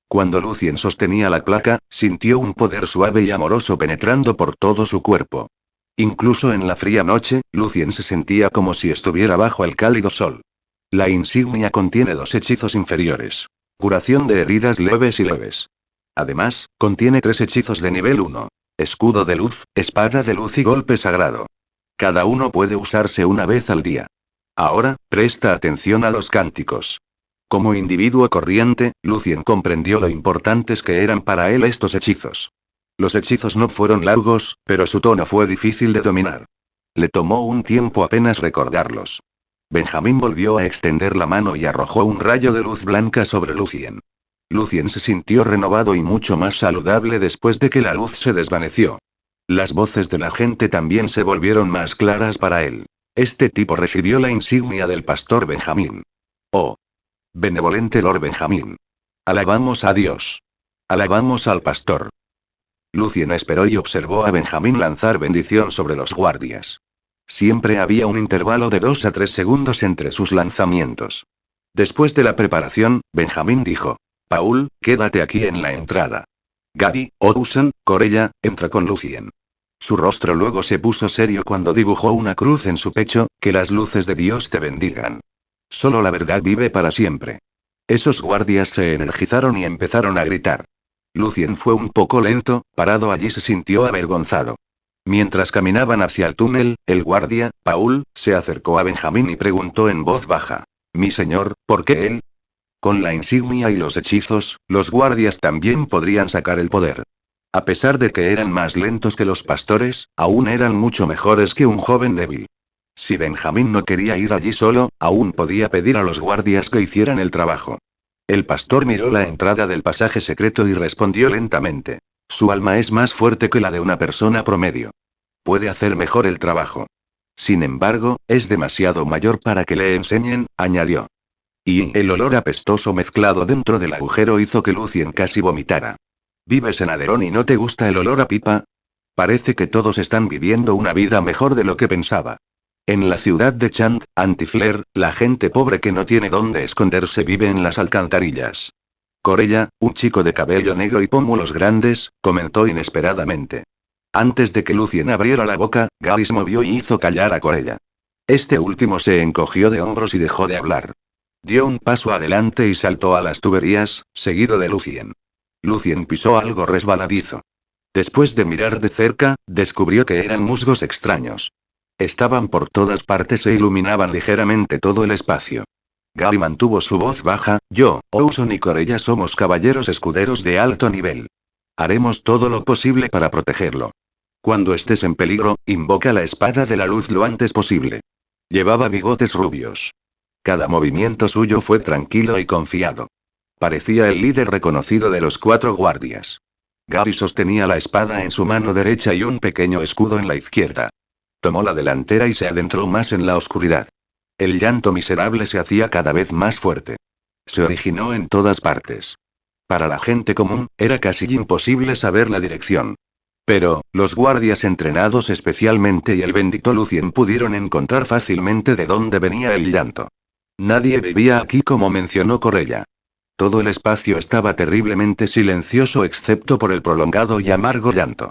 Cuando Lucien sostenía la placa, sintió un poder suave y amoroso penetrando por todo su cuerpo. Incluso en la fría noche, Lucien se sentía como si estuviera bajo el cálido sol. La insignia contiene 2 hechizos inferiores. Curación de heridas leves y leves. Además, contiene 3 hechizos de nivel 1. Escudo de luz, espada de luz y golpe sagrado. Cada uno puede usarse una vez al día. Ahora, presta atención a los cánticos. Como individuo corriente, Lucien comprendió lo importantes que eran para él estos hechizos. Los hechizos no fueron largos, pero su tono fue difícil de dominar. Le tomó un tiempo apenas recordarlos. Benjamín volvió a extender la mano y arrojó un rayo de luz blanca sobre Lucien. Lucien se sintió renovado y mucho más saludable después de que la luz se desvaneció. Las voces de la gente también se volvieron más claras para él. Este tipo recibió la insignia del pastor Benjamín. Oh. Benevolente Lord Benjamín. Alabamos a Dios. Alabamos al pastor. Lucien esperó y observó a Benjamín lanzar bendición sobre los guardias. Siempre había un intervalo de 2 a 3 segundos entre sus lanzamientos. Después de la preparación, Benjamín dijo. Paul, quédate aquí en la entrada. Gary, Odusan, Corella, entra con Lucien. Su rostro luego se puso serio cuando dibujó una cruz en su pecho. Que las luces de Dios te bendigan. Solo la verdad vive para siempre. Esos guardias se energizaron y empezaron a gritar. Lucien fue un poco lento, parado allí se sintió avergonzado. Mientras caminaban hacia el túnel, el guardia, Paul, se acercó a Benjamín y preguntó en voz baja. Mi señor, ¿por qué él? Con la insignia y los hechizos, los guardias también podrían sacar el poder. A pesar de que eran más lentos que los pastores, aún eran mucho mejores que un joven débil. Si Benjamín no quería ir allí solo, aún podía pedir a los guardias que hicieran el trabajo. El pastor miró la entrada del pasaje secreto y respondió lentamente. Su alma es más fuerte que la de una persona promedio. Puede hacer mejor el trabajo. Sin embargo, es demasiado mayor para que le enseñen, añadió. Y el olor apestoso mezclado dentro del agujero hizo que Lucien casi vomitara. ¿Vives en Aderón y no te gusta el olor a pipa? Parece que todos están viviendo una vida mejor de lo que pensaba. En la ciudad de Chant, Antifler, la gente pobre que no tiene dónde esconderse vive en las alcantarillas. Corella, un chico de cabello negro y pómulos grandes, comentó inesperadamente. Antes de que Lucien abriera la boca, Gary se movió y hizo callar a Corella. Este último se encogió de hombros y dejó de hablar. Dio un paso adelante y saltó a las tuberías, seguido de Lucien. Lucien pisó algo resbaladizo. Después de mirar de cerca, descubrió que eran musgos extraños. Estaban por todas partes e iluminaban ligeramente todo el espacio. Gary mantuvo su voz baja, yo, Ouson y Corella somos caballeros escuderos de alto nivel. Haremos todo lo posible para protegerlo. Cuando estés en peligro, invoca la espada de la luz lo antes posible. Llevaba bigotes rubios. Cada movimiento suyo fue tranquilo y confiado. Parecía el líder reconocido de los 4 guardias. Gary sostenía la espada en su mano derecha y un pequeño escudo en la izquierda. Tomó la delantera y se adentró más en la oscuridad. El llanto miserable se hacía cada vez más fuerte. Se originó en todas partes. Para la gente común, era casi imposible saber la dirección. Pero, los guardias entrenados especialmente y el bendito Lucien pudieron encontrar fácilmente de dónde venía el llanto. Nadie vivía aquí como mencionó Corella. Todo el espacio estaba terriblemente silencioso excepto por el prolongado y amargo llanto.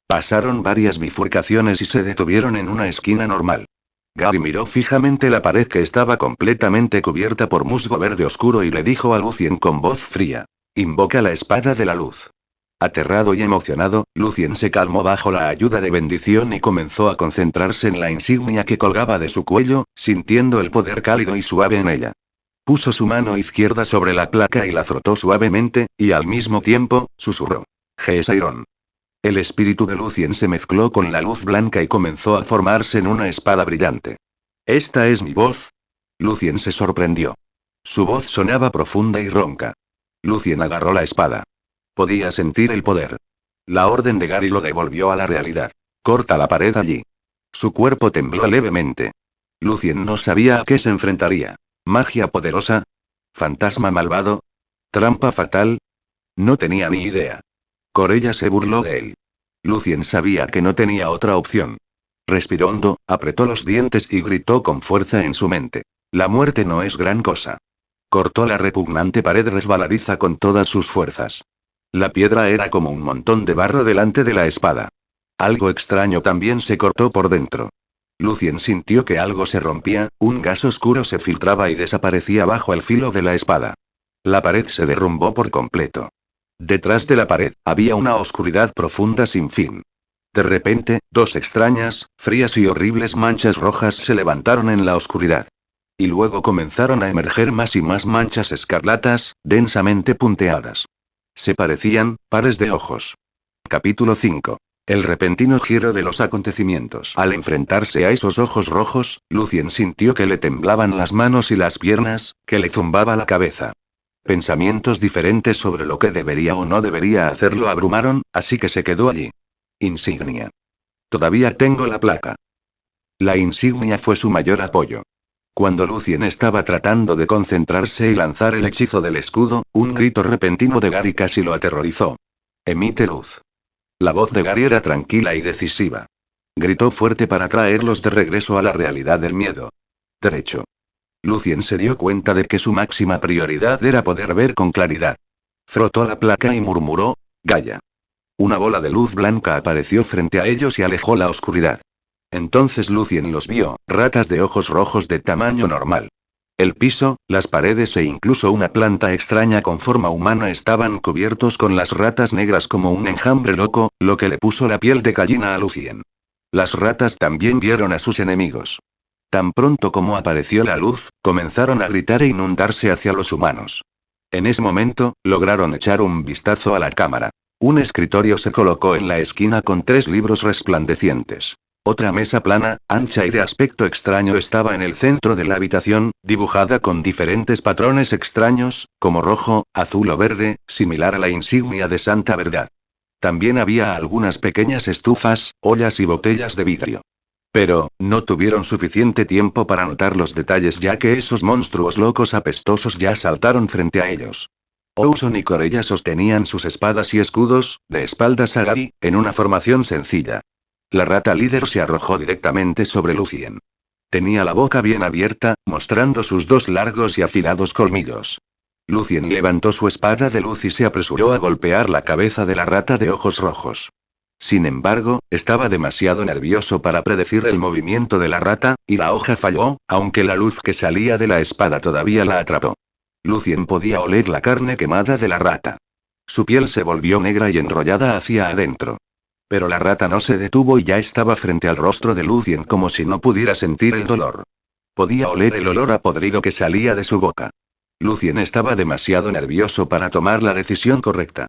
Pasaron varias bifurcaciones y se detuvieron en una esquina normal. Gary miró fijamente la pared que estaba completamente cubierta por musgo verde oscuro y le dijo a Lucien con voz fría. Invoca la espada de la luz. Aterrado y emocionado, Lucien se calmó bajo la ayuda de bendición y comenzó a concentrarse en la insignia que colgaba de su cuello, sintiendo el poder cálido y suave en ella. Puso su mano izquierda sobre la placa y la frotó suavemente, y al mismo tiempo, susurró. Gesairon. El espíritu de Lucien se mezcló con la luz blanca y comenzó a formarse en una espada brillante. ¿Esta es mi voz? Lucien se sorprendió. Su voz sonaba profunda y ronca. Lucien agarró la espada. Podía sentir el poder. La orden de Gary lo devolvió a la realidad. Corta la pared allí. Su cuerpo tembló levemente. Lucien no sabía a qué se enfrentaría. ¿Magia poderosa? ¿Fantasma malvado? ¿Trampa fatal? No tenía ni idea. Corella se burló de él. Lucien sabía que no tenía otra opción. Respiró hondo, apretó los dientes y gritó con fuerza en su mente. La muerte no es gran cosa. Cortó la repugnante pared resbaladiza con todas sus fuerzas. La piedra era como un montón de barro delante de la espada. Algo extraño también se cortó por dentro. Lucien sintió que algo se rompía, un gas oscuro se filtraba y desaparecía bajo el filo de la espada. La pared se derrumbó por completo. Detrás de la pared, había una oscuridad profunda sin fin. De repente, 2 extrañas, frías y horribles manchas rojas se levantaron en la oscuridad. Y luego comenzaron a emerger más y más manchas escarlatas, densamente punteadas. Se parecían, pares de ojos. Capítulo 5. El repentino giro de los acontecimientos. Al enfrentarse a esos ojos rojos, Lucien sintió que le temblaban las manos y las piernas, que le zumbaba la cabeza. Pensamientos diferentes sobre lo que debería o no debería hacer lo abrumaron, así que se quedó allí. Insignia. Todavía tengo la placa. La insignia fue su mayor apoyo. Cuando Lucien estaba tratando de concentrarse y lanzar el hechizo del escudo, un grito repentino de Gary casi lo aterrorizó. Emite luz. La voz de Gary era tranquila y decisiva. Gritó fuerte para traerlos de regreso a la realidad del miedo. Derecho. Lucien se dio cuenta de que su máxima prioridad era poder ver con claridad. Frotó la placa y murmuró, Gaia. Una bola de luz blanca apareció frente a ellos y alejó la oscuridad. Entonces Lucien los vio, ratas de ojos rojos de tamaño normal. El piso, las paredes e incluso una planta extraña con forma humana estaban cubiertos con las ratas negras como un enjambre loco, lo que le puso la piel de gallina a Lucien. Las ratas también vieron a sus enemigos. Tan pronto como apareció la luz, comenzaron a gritar e inundarse hacia los humanos. En ese momento, lograron echar un vistazo a la cámara. Un escritorio se colocó en la esquina con 3 libros resplandecientes. Otra mesa plana, ancha y de aspecto extraño estaba en el centro de la habitación, dibujada con diferentes patrones extraños, como rojo, azul o verde, similar a la insignia de Santa Verdad. También había algunas pequeñas estufas, ollas y botellas de vidrio. Pero, no tuvieron suficiente tiempo para notar los detalles ya que esos monstruos locos apestosos ya saltaron frente a ellos. Ouson y Corella sostenían sus espadas y escudos, de espaldas a Gary, en una formación sencilla. La rata líder se arrojó directamente sobre Lucien. Tenía la boca bien abierta, mostrando sus 2 largos y afilados colmillos. Lucien levantó su espada de luz y se apresuró a golpear la cabeza de la rata de ojos rojos. Sin embargo, estaba demasiado nervioso para predecir el movimiento de la rata, y la hoja falló, aunque la luz que salía de la espada todavía la atrapó. Lucien podía oler la carne quemada de la rata. Su piel se volvió negra y enrollada hacia adentro. Pero la rata no se detuvo y ya estaba frente al rostro de Lucien como si no pudiera sentir el dolor. Podía oler el olor a podrido que salía de su boca. Lucien estaba demasiado nervioso para tomar la decisión correcta.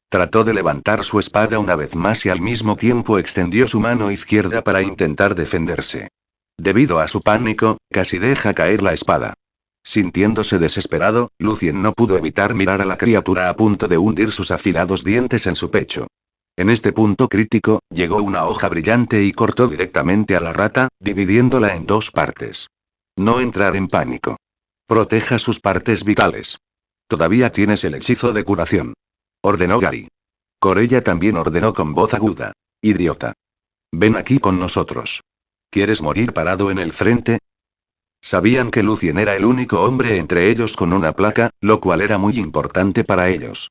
Trató de levantar su espada una vez más y al mismo tiempo extendió su mano izquierda para intentar defenderse. Debido a su pánico, casi deja caer la espada. Sintiéndose desesperado, Lucien no pudo evitar mirar a la criatura a punto de hundir sus afilados dientes en su pecho. En este punto crítico, llegó una hoja brillante y cortó directamente a la rata, dividiéndola en 2 partes. No entrar en pánico. Proteja sus partes vitales. Todavía tienes el hechizo de curación. Ordenó Gary. Corella también ordenó con voz aguda. Idiota. Ven aquí con nosotros. ¿Quieres morir parado en el frente? Sabían que Lucien era el único hombre entre ellos con una placa, lo cual era muy importante para ellos.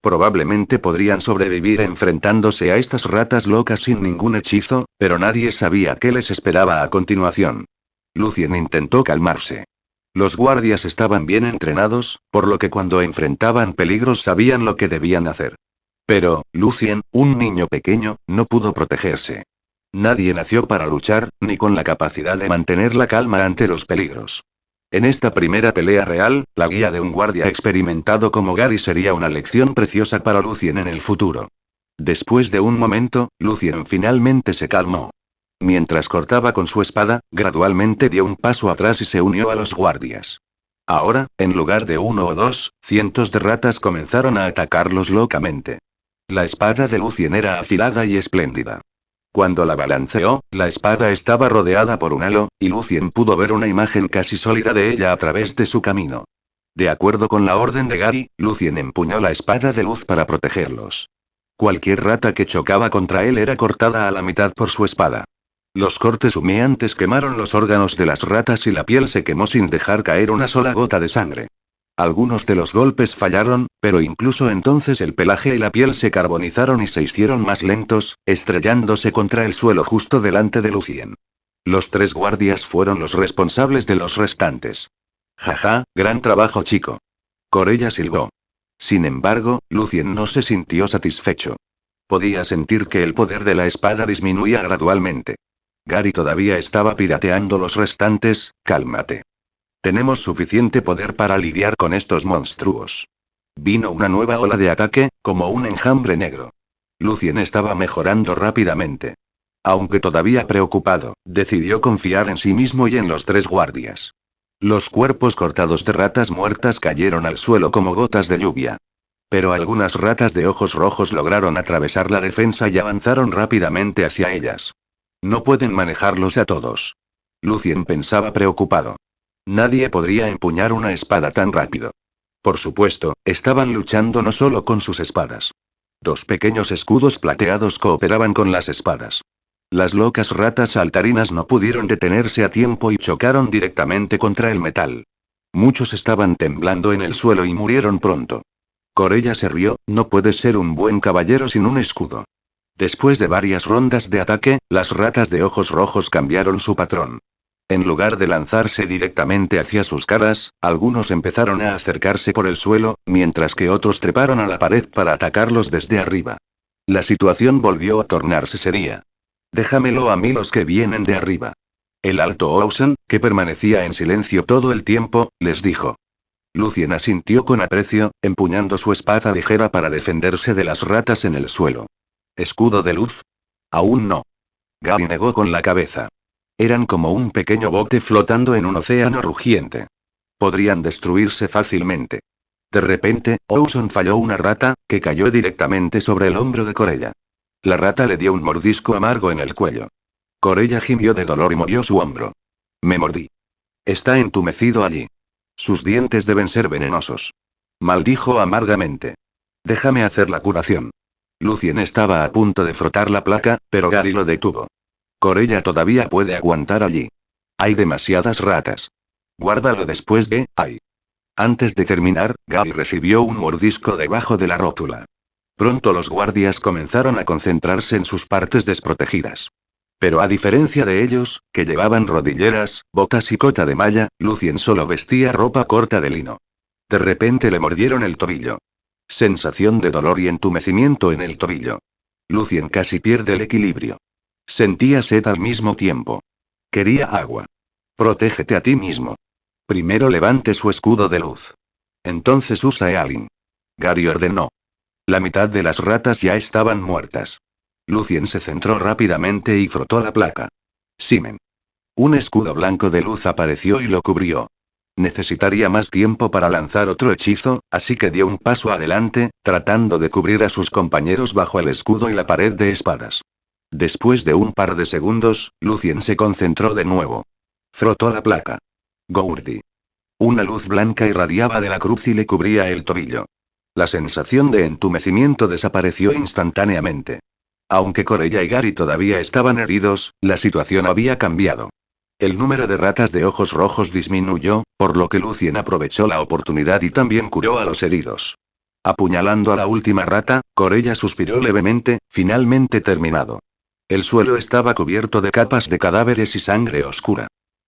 Probablemente podrían sobrevivir enfrentándose a estas ratas locas sin ningún hechizo, pero nadie sabía qué les esperaba a continuación. Lucien intentó calmarse. Los guardias estaban bien entrenados, por lo que cuando enfrentaban peligros sabían lo que debían hacer. Pero, Lucien, un niño pequeño, no pudo protegerse. Nadie nació para luchar, ni con la capacidad de mantener la calma ante los peligros. En esta primera pelea real, la guía de un guardia experimentado como Gary sería una lección preciosa para Lucien en el futuro. Después de un momento, Lucien finalmente se calmó. Mientras cortaba con su espada, gradualmente dio un paso atrás y se unió a los guardias. Ahora, en lugar de 1 o 2, cientos de ratas comenzaron a atacarlos locamente. La espada de Lucien era afilada y espléndida. Cuando la balanceó, la espada estaba rodeada por un halo, y Lucien pudo ver una imagen casi sólida de ella a través de su camino. De acuerdo con la orden de Gary, Lucien empuñó la espada de luz para protegerlos. Cualquier rata que chocaba contra él era cortada a la mitad por su espada. Los cortes humeantes quemaron los órganos de las ratas y la piel se quemó sin dejar caer una sola gota de sangre. Algunos de los golpes fallaron, pero incluso entonces el pelaje y la piel se carbonizaron y se hicieron más lentos, estrellándose contra el suelo justo delante de Lucien. Los 3 guardias fueron los responsables de los restantes. Jaja, gran trabajo chico. Corella silbó. Sin embargo, Lucien no se sintió satisfecho. Podía sentir que el poder de la espada disminuía gradualmente. Gary todavía estaba pirateando los restantes. Cálmate. Tenemos suficiente poder para lidiar con estos monstruos. Vino una nueva ola de ataque, como un enjambre negro. Lucien estaba mejorando rápidamente. Aunque todavía preocupado, decidió confiar en sí mismo y en los 3 guardias. Los cuerpos cortados de ratas muertas cayeron al suelo como gotas de lluvia. Pero algunas ratas de ojos rojos lograron atravesar la defensa y avanzaron rápidamente hacia ellas. No pueden manejarlos a todos. Lucien pensaba preocupado. Nadie podría empuñar una espada tan rápido. Por supuesto, estaban luchando no solo con sus espadas. 2 pequeños escudos plateados cooperaban con las espadas. Las locas ratas saltarinas no pudieron detenerse a tiempo y chocaron directamente contra el metal. Muchos estaban temblando en el suelo y murieron pronto. Corella se rió, no puedes ser un buen caballero sin un escudo. Después de varias rondas de ataque, las ratas de ojos rojos cambiaron su patrón. En lugar de lanzarse directamente hacia sus caras, algunos empezaron a acercarse por el suelo, mientras que otros treparon a la pared para atacarlos desde arriba. La situación volvió a tornarse seria. Déjamelo a mí los que vienen de arriba. El alto Ocean, que permanecía en silencio todo el tiempo, les dijo. Lucien asintió con aprecio, empuñando su espada ligera para defenderse de las ratas en el suelo. ¿Escudo de luz? Aún no. Gary negó con la cabeza. Eran como un pequeño bote flotando en un océano rugiente. Podrían destruirse fácilmente. De repente, Ocean falló una rata, que cayó directamente sobre el hombro de Corella. La rata le dio un mordisco amargo en el cuello. Corella gimió de dolor y movió su hombro. Me mordí. Está entumecido allí. Sus dientes deben ser venenosos. Maldijo amargamente. Déjame hacer la curación. Lucien estaba a punto de frotar la placa, pero Gary lo detuvo. Corella todavía puede aguantar allí. Hay demasiadas ratas. Guárdalo después de, ay. Antes de terminar, Gary recibió un mordisco debajo de la rótula. Pronto los guardias comenzaron a concentrarse en sus partes desprotegidas. Pero a diferencia de ellos, que llevaban rodilleras, botas y cota de malla, Lucien solo vestía ropa corta de lino. De repente le mordieron el tobillo. Sensación de dolor y entumecimiento en el tobillo. Lucien casi pierde el equilibrio. Sentía sed al mismo tiempo. Quería agua. Protégete a ti mismo. Primero levante su escudo de luz. Entonces usa Ealin. Gary ordenó. La mitad de las ratas ya estaban muertas. Lucien se centró rápidamente y frotó la placa. Simen. Un escudo blanco de luz apareció y lo cubrió. Necesitaría más tiempo para lanzar otro hechizo, así que dio un paso adelante, tratando de cubrir a sus compañeros bajo el escudo y la pared de espadas. Después de un par de segundos, Lucien se concentró de nuevo. Frotó la placa. Gourdi. Una luz blanca irradiaba de la cruz y le cubría el tobillo. La sensación de entumecimiento desapareció instantáneamente. Aunque Corella y Gary todavía estaban heridos, la situación había cambiado. El número de ratas de ojos rojos disminuyó, por lo que Lucien aprovechó la oportunidad y también curó a los heridos. Apuñalando a la última rata, Corella suspiró levemente, finalmente terminado. El suelo estaba cubierto de capas de cadáveres y sangre oscura.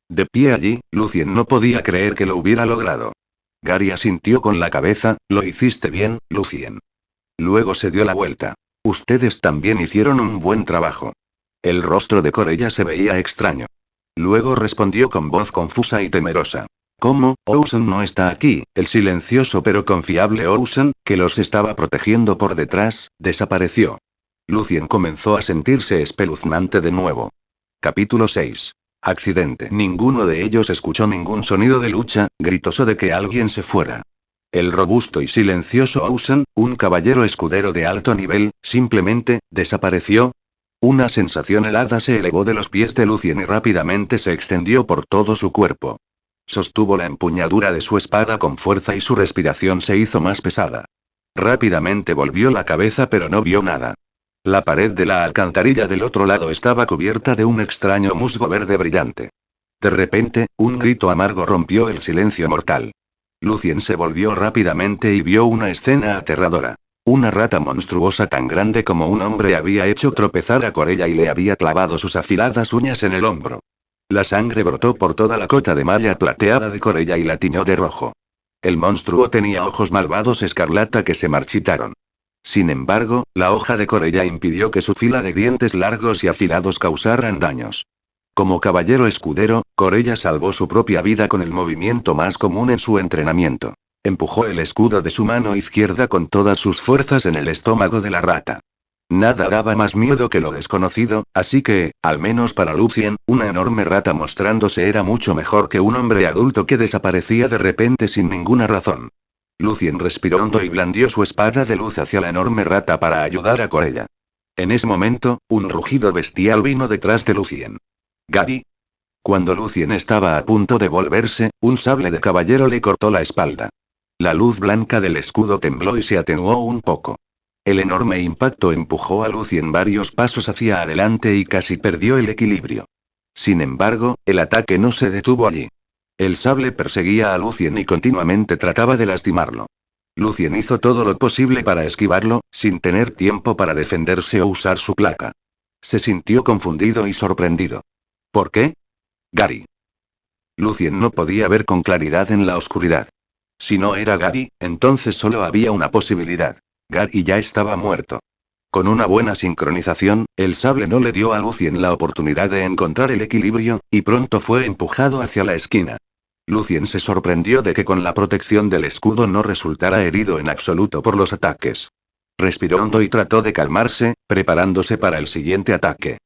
De pie allí, Lucien no podía creer que lo hubiera logrado. Gary asintió con la cabeza, lo hiciste bien, Lucien. Luego se dio la vuelta. Ustedes también hicieron un buen trabajo. El rostro de Corella se veía extraño. Luego respondió con voz confusa y temerosa. ¿Cómo? Ocean no está aquí. El silencioso pero confiable Ocean, que los estaba protegiendo por detrás, desapareció. Lucien comenzó a sentirse espeluznante de nuevo. Capítulo 6. Accidente. Ninguno de ellos escuchó ningún sonido de lucha, gritoso de que alguien se fuera. El robusto y silencioso Ocean, un caballero escudero de alto nivel, simplemente, desapareció. Una sensación helada se elevó de los pies de Lucien y rápidamente se extendió por todo su cuerpo. Sostuvo la empuñadura de su espada con fuerza y su respiración se hizo más pesada. Rápidamente volvió la cabeza pero no vio nada. La pared de la alcantarilla del otro lado estaba cubierta de un extraño musgo verde brillante. De repente, un grito amargo rompió el silencio mortal. Lucien se volvió rápidamente y vio una escena aterradora. Una rata monstruosa tan grande como un hombre había hecho tropezar a Corella y le había clavado sus afiladas uñas en el hombro. La sangre brotó por toda la cota de malla plateada de Corella y la tiñó de rojo. El monstruo tenía ojos malvados escarlata que se marchitaron. Sin embargo, la hoja de Corella impidió que su fila de dientes largos y afilados causaran daños. Como caballero escudero, Corella salvó su propia vida con el movimiento más común en su entrenamiento. Empujó el escudo de su mano izquierda con todas sus fuerzas en el estómago de la rata. Nada daba más miedo que lo desconocido, así que, al menos para Lucien, una enorme rata mostrándose era mucho mejor que un hombre adulto que desaparecía de repente sin ninguna razón. Lucien respiró hondo y blandió su espada de luz hacia la enorme rata para ayudar a Corella. En ese momento, un rugido bestial vino detrás de Lucien. «Gary». Cuando Lucien estaba a punto de volverse, un sable de caballero le cortó la espalda. La luz blanca del escudo tembló y se atenuó un poco. El enorme impacto empujó a Lucien varios pasos hacia adelante y casi perdió el equilibrio. Sin embargo, el ataque no se detuvo allí. El sable perseguía a Lucien y continuamente trataba de lastimarlo. Lucien hizo todo lo posible para esquivarlo, sin tener tiempo para defenderse o usar su placa. Se sintió confundido y sorprendido. ¿Por qué? Gary. Lucien no podía ver con claridad en la oscuridad. Si no era Gary, entonces solo había una posibilidad. Gary ya estaba muerto. Con una buena sincronización, el sable no le dio a Lucien la oportunidad de encontrar el equilibrio, y pronto fue empujado hacia la esquina. Lucien se sorprendió de que con la protección del escudo no resultara herido en absoluto por los ataques. Respiró hondo y trató de calmarse, preparándose para el siguiente ataque.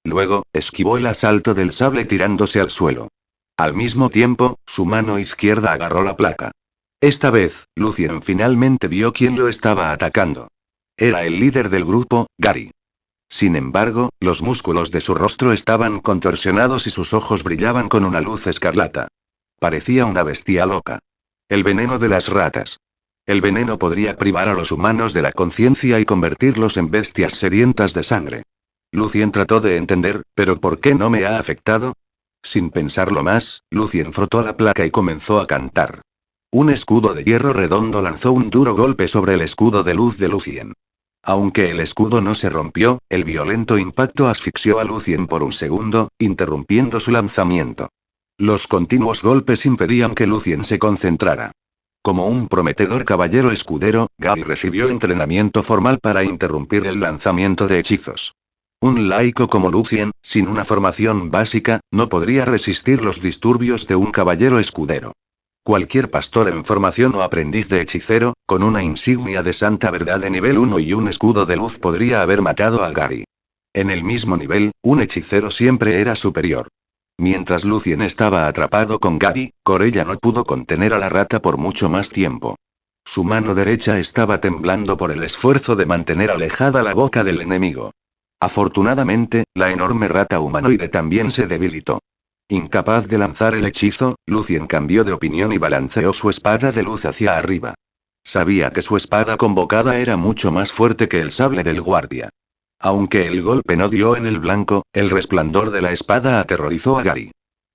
Luego, esquivó el asalto del sable tirándose al suelo. Al mismo tiempo, su mano izquierda agarró la placa. Esta vez, Lucien finalmente vio quién lo estaba atacando. Era el líder del grupo, Gary. Sin embargo, los músculos de su rostro estaban contorsionados y sus ojos brillaban con una luz escarlata. Parecía una bestia loca. El veneno de las ratas. El veneno podría privar a los humanos de la conciencia y convertirlos en bestias sedientas de sangre. Lucien trató de entender, ¿pero por qué no me ha afectado? Sin pensarlo más, Lucien frotó la placa y comenzó a cantar. Un escudo de hierro redondo lanzó un duro golpe sobre el escudo de luz de Lucien. Aunque el escudo no se rompió, el violento impacto asfixió a Lucien por un segundo, interrumpiendo su lanzamiento. Los continuos golpes impedían que Lucien se concentrara. Como un prometedor caballero escudero, Gary recibió entrenamiento formal para interrumpir el lanzamiento de hechizos. Un laico como Lucien, sin una formación básica, no podría resistir los disturbios de un caballero escudero. Cualquier pastor en formación o aprendiz de hechicero, con una insignia de santa verdad de nivel 1 y un escudo de luz podría haber matado a Gary. En el mismo nivel, un hechicero siempre era superior. Mientras Lucien estaba atrapado con Gary, Corella no pudo contener a la rata por mucho más tiempo. Su mano derecha estaba temblando por el esfuerzo de mantener alejada la boca del enemigo. Afortunadamente, la enorme rata humanoide también se debilitó. Incapaz de lanzar el hechizo, Lucien cambió de opinión y balanceó su espada de luz hacia arriba. Sabía que su espada convocada era mucho más fuerte que el sable del guardia. Aunque el golpe no dio en el blanco, el resplandor de la espada aterrorizó a Gary.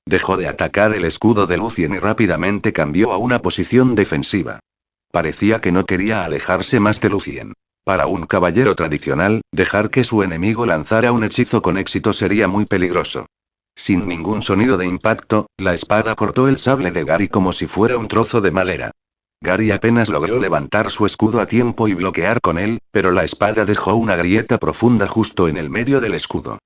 Dejó de atacar el escudo de Lucien y rápidamente cambió a una posición defensiva. Parecía que no quería alejarse más de Lucien. Para un caballero tradicional, dejar que su enemigo lanzara un hechizo con éxito sería muy peligroso. Sin ningún sonido de impacto, la espada cortó el sable de Gary como si fuera un trozo de madera. Gary apenas logró levantar su escudo a tiempo y bloquear con él, pero la espada dejó una grieta profunda justo en el medio del escudo.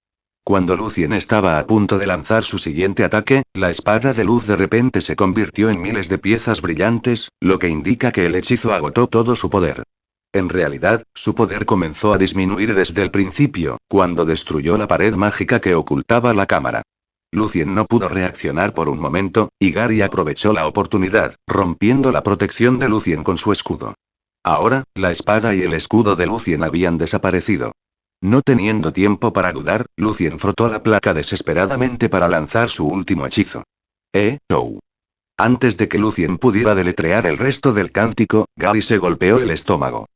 Cuando Lucien estaba a punto de lanzar su siguiente ataque, la espada de luz de repente se convirtió en miles de piezas brillantes, lo que indica que el hechizo agotó todo su poder. En realidad, su poder comenzó a disminuir desde el principio, cuando destruyó la pared mágica que ocultaba la cámara. Lucien no pudo reaccionar por un momento, y Gary aprovechó la oportunidad, rompiendo la protección de Lucien con su escudo. Ahora, la espada y el escudo de Lucien habían desaparecido. No teniendo tiempo para dudar, Lucien frotó la placa desesperadamente para lanzar su último hechizo. ¡Oh! Antes de que Lucien pudiera deletrear el resto del cántico, Gary se golpeó el estómago.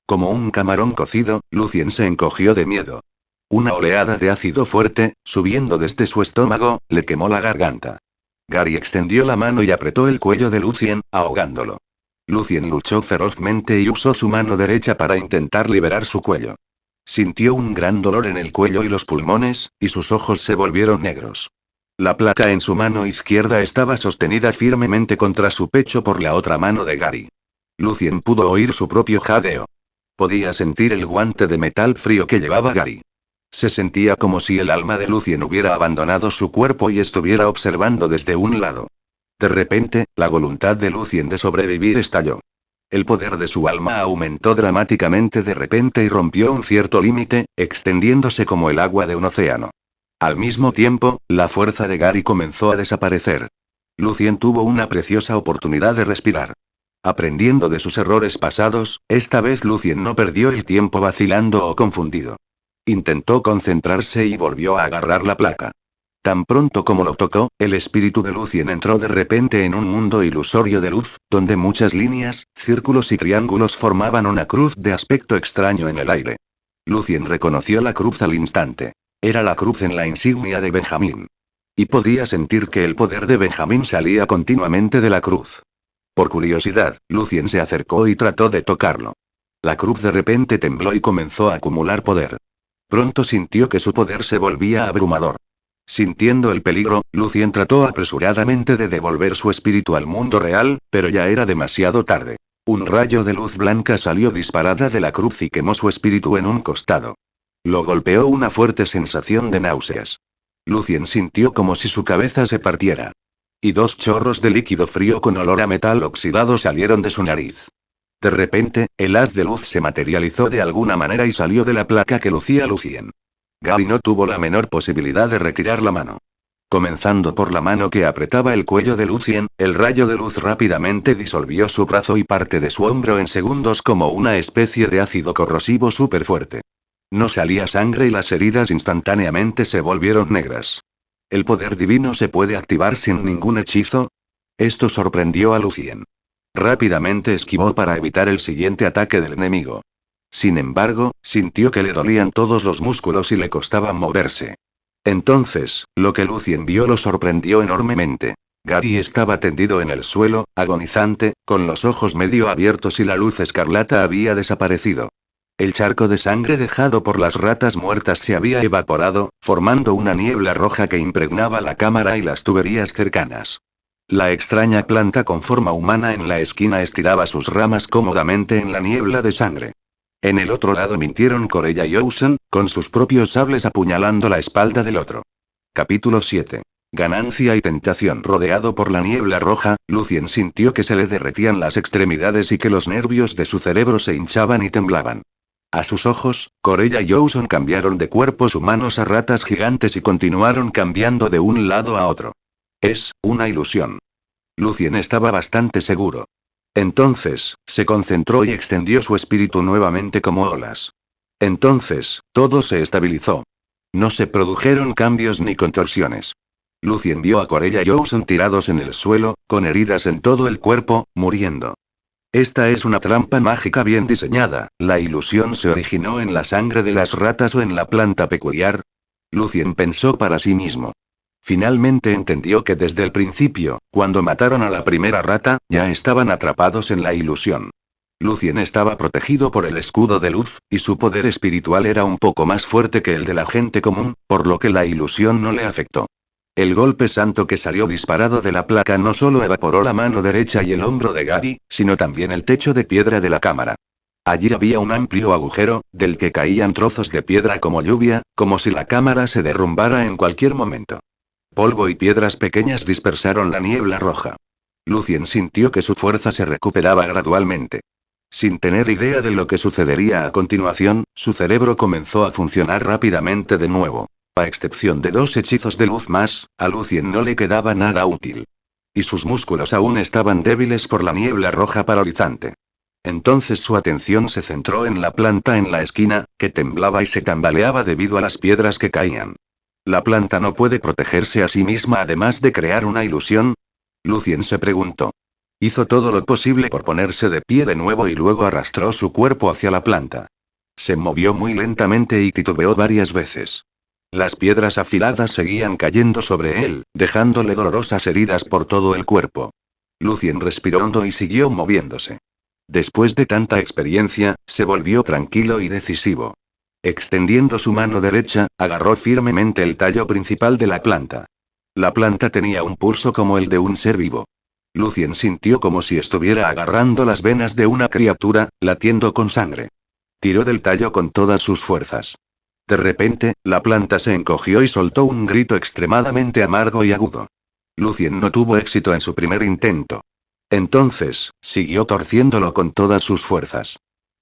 Como un camarón cocido, Lucien se encogió de miedo. Una oleada de ácido fuerte, subiendo desde su estómago, le quemó la garganta. Gary extendió la mano y apretó el cuello de Lucien, ahogándolo. Lucien luchó ferozmente y usó su mano derecha para intentar liberar su cuello. Sintió un gran dolor en el cuello y los pulmones, y sus ojos se volvieron negros. La placa en su mano izquierda estaba sostenida firmemente contra su pecho por la otra mano de Gary. Lucien pudo oír su propio jadeo. Podía sentir el guante de metal frío que llevaba Gary. Se sentía como si el alma de Lucien hubiera abandonado su cuerpo y estuviera observando desde un lado. De repente, la voluntad de Lucien de sobrevivir estalló. El poder de su alma aumentó dramáticamente de repente y rompió un cierto límite, extendiéndose como el agua de un océano. Al mismo tiempo, la fuerza de Gary comenzó a desaparecer. Lucien tuvo una preciosa oportunidad de respirar. Aprendiendo de sus errores pasados, esta vez Lucien no perdió el tiempo vacilando o confundido. Intentó concentrarse y volvió a agarrar la placa. Tan pronto como lo tocó, el espíritu de Lucien entró de repente en un mundo ilusorio de luz, donde muchas líneas, círculos y triángulos formaban una cruz de aspecto extraño en el aire. Lucien reconoció la cruz al instante. Era la cruz en la insignia de Benjamín. Y podía sentir que el poder de Benjamín salía continuamente de la cruz. Por curiosidad, Lucien se acercó y trató de tocarlo. La cruz de repente tembló y comenzó a acumular poder. Pronto sintió que su poder se volvía abrumador. Sintiendo el peligro, Lucien trató apresuradamente de devolver su espíritu al mundo real, pero ya era demasiado tarde. Un rayo de luz blanca salió disparada de la cruz y quemó su espíritu en un costado. Lo golpeó una fuerte sensación de náuseas. Lucien sintió como si su cabeza se partiera. Y dos chorros de líquido frío con olor a metal oxidado salieron de su nariz. De repente, el haz de luz se materializó de alguna manera y salió de la placa que lucía Lucien. Gary no tuvo la menor posibilidad de retirar la mano. Comenzando por la mano que apretaba el cuello de Lucien, el rayo de luz rápidamente disolvió su brazo y parte de su hombro en segundos como una especie de ácido corrosivo súper fuerte. No salía sangre y las heridas instantáneamente se volvieron negras. ¿El poder divino se puede activar sin ningún hechizo? Esto sorprendió a Lucien. Rápidamente esquivó para evitar el siguiente ataque del enemigo. Sin embargo, sintió que le dolían todos los músculos y le costaba moverse. Entonces, lo que Lucien vio lo sorprendió enormemente. Gary estaba tendido en el suelo, agonizante, con los ojos medio abiertos y la luz escarlata había desaparecido. El charco de sangre dejado por las ratas muertas se había evaporado, formando una niebla roja que impregnaba la cámara y las tuberías cercanas. La extraña planta con forma humana en la esquina estiraba sus ramas cómodamente en la niebla de sangre. En el otro lado mintieron Corella y Ousen, con sus propios sables apuñalando la espalda del otro. Capítulo 7. Ganancia y tentación. Rodeado por la niebla roja, Lucien sintió que se le derretían las extremidades y que los nervios de su cerebro se hinchaban y temblaban. A sus ojos, Corella y Ousen cambiaron de cuerpos humanos a ratas gigantes y continuaron cambiando de un lado a otro. Es una ilusión. Lucien estaba bastante seguro. Entonces, se concentró y extendió su espíritu nuevamente como olas. Entonces, todo se estabilizó. No se produjeron cambios ni contorsiones. Lucien vio a Corella y Ousen tirados en el suelo, con heridas en todo el cuerpo, muriendo. Esta es una trampa mágica bien diseñada. ¿La ilusión se originó en la sangre de las ratas o en la planta peculiar? Lucien pensó para sí mismo. Finalmente entendió que desde el principio, cuando mataron a la primera rata, ya estaban atrapados en la ilusión. Lucien estaba protegido por el escudo de luz, y su poder espiritual era un poco más fuerte que el de la gente común, por lo que la ilusión no le afectó. El golpe santo que salió disparado de la placa no solo evaporó la mano derecha y el hombro de Gary, sino también el techo de piedra de la cámara. Allí había un amplio agujero, del que caían trozos de piedra como lluvia, como si la cámara se derrumbara en cualquier momento. Polvo y piedras pequeñas dispersaron la niebla roja. Lucien sintió que su fuerza se recuperaba gradualmente. Sin tener idea de lo que sucedería a continuación, su cerebro comenzó a funcionar rápidamente de nuevo. A excepción de 2 hechizos de luz más, a Lucien no le quedaba nada útil. Y sus músculos aún estaban débiles por la niebla roja paralizante. Entonces su atención se centró en la planta en la esquina, que temblaba y se tambaleaba debido a las piedras que caían. ¿La planta no puede protegerse a sí misma además de crear una ilusión? Lucien se preguntó. Hizo todo lo posible por ponerse de pie de nuevo y luego arrastró su cuerpo hacia la planta. Se movió muy lentamente y titubeó varias veces. Las piedras afiladas seguían cayendo sobre él, dejándole dolorosas heridas por todo el cuerpo. Lucien respiró hondo y siguió moviéndose. Después de tanta experiencia, se volvió tranquilo y decisivo. Extendiendo su mano derecha, agarró firmemente el tallo principal de la planta. La planta tenía un pulso como el de un ser vivo. Lucien sintió como si estuviera agarrando las venas de una criatura, latiendo con sangre. Tiró del tallo con todas sus fuerzas. De repente, la planta se encogió y soltó un grito extremadamente amargo y agudo. Lucien no tuvo éxito en su primer intento. Entonces, siguió torciéndolo con todas sus fuerzas.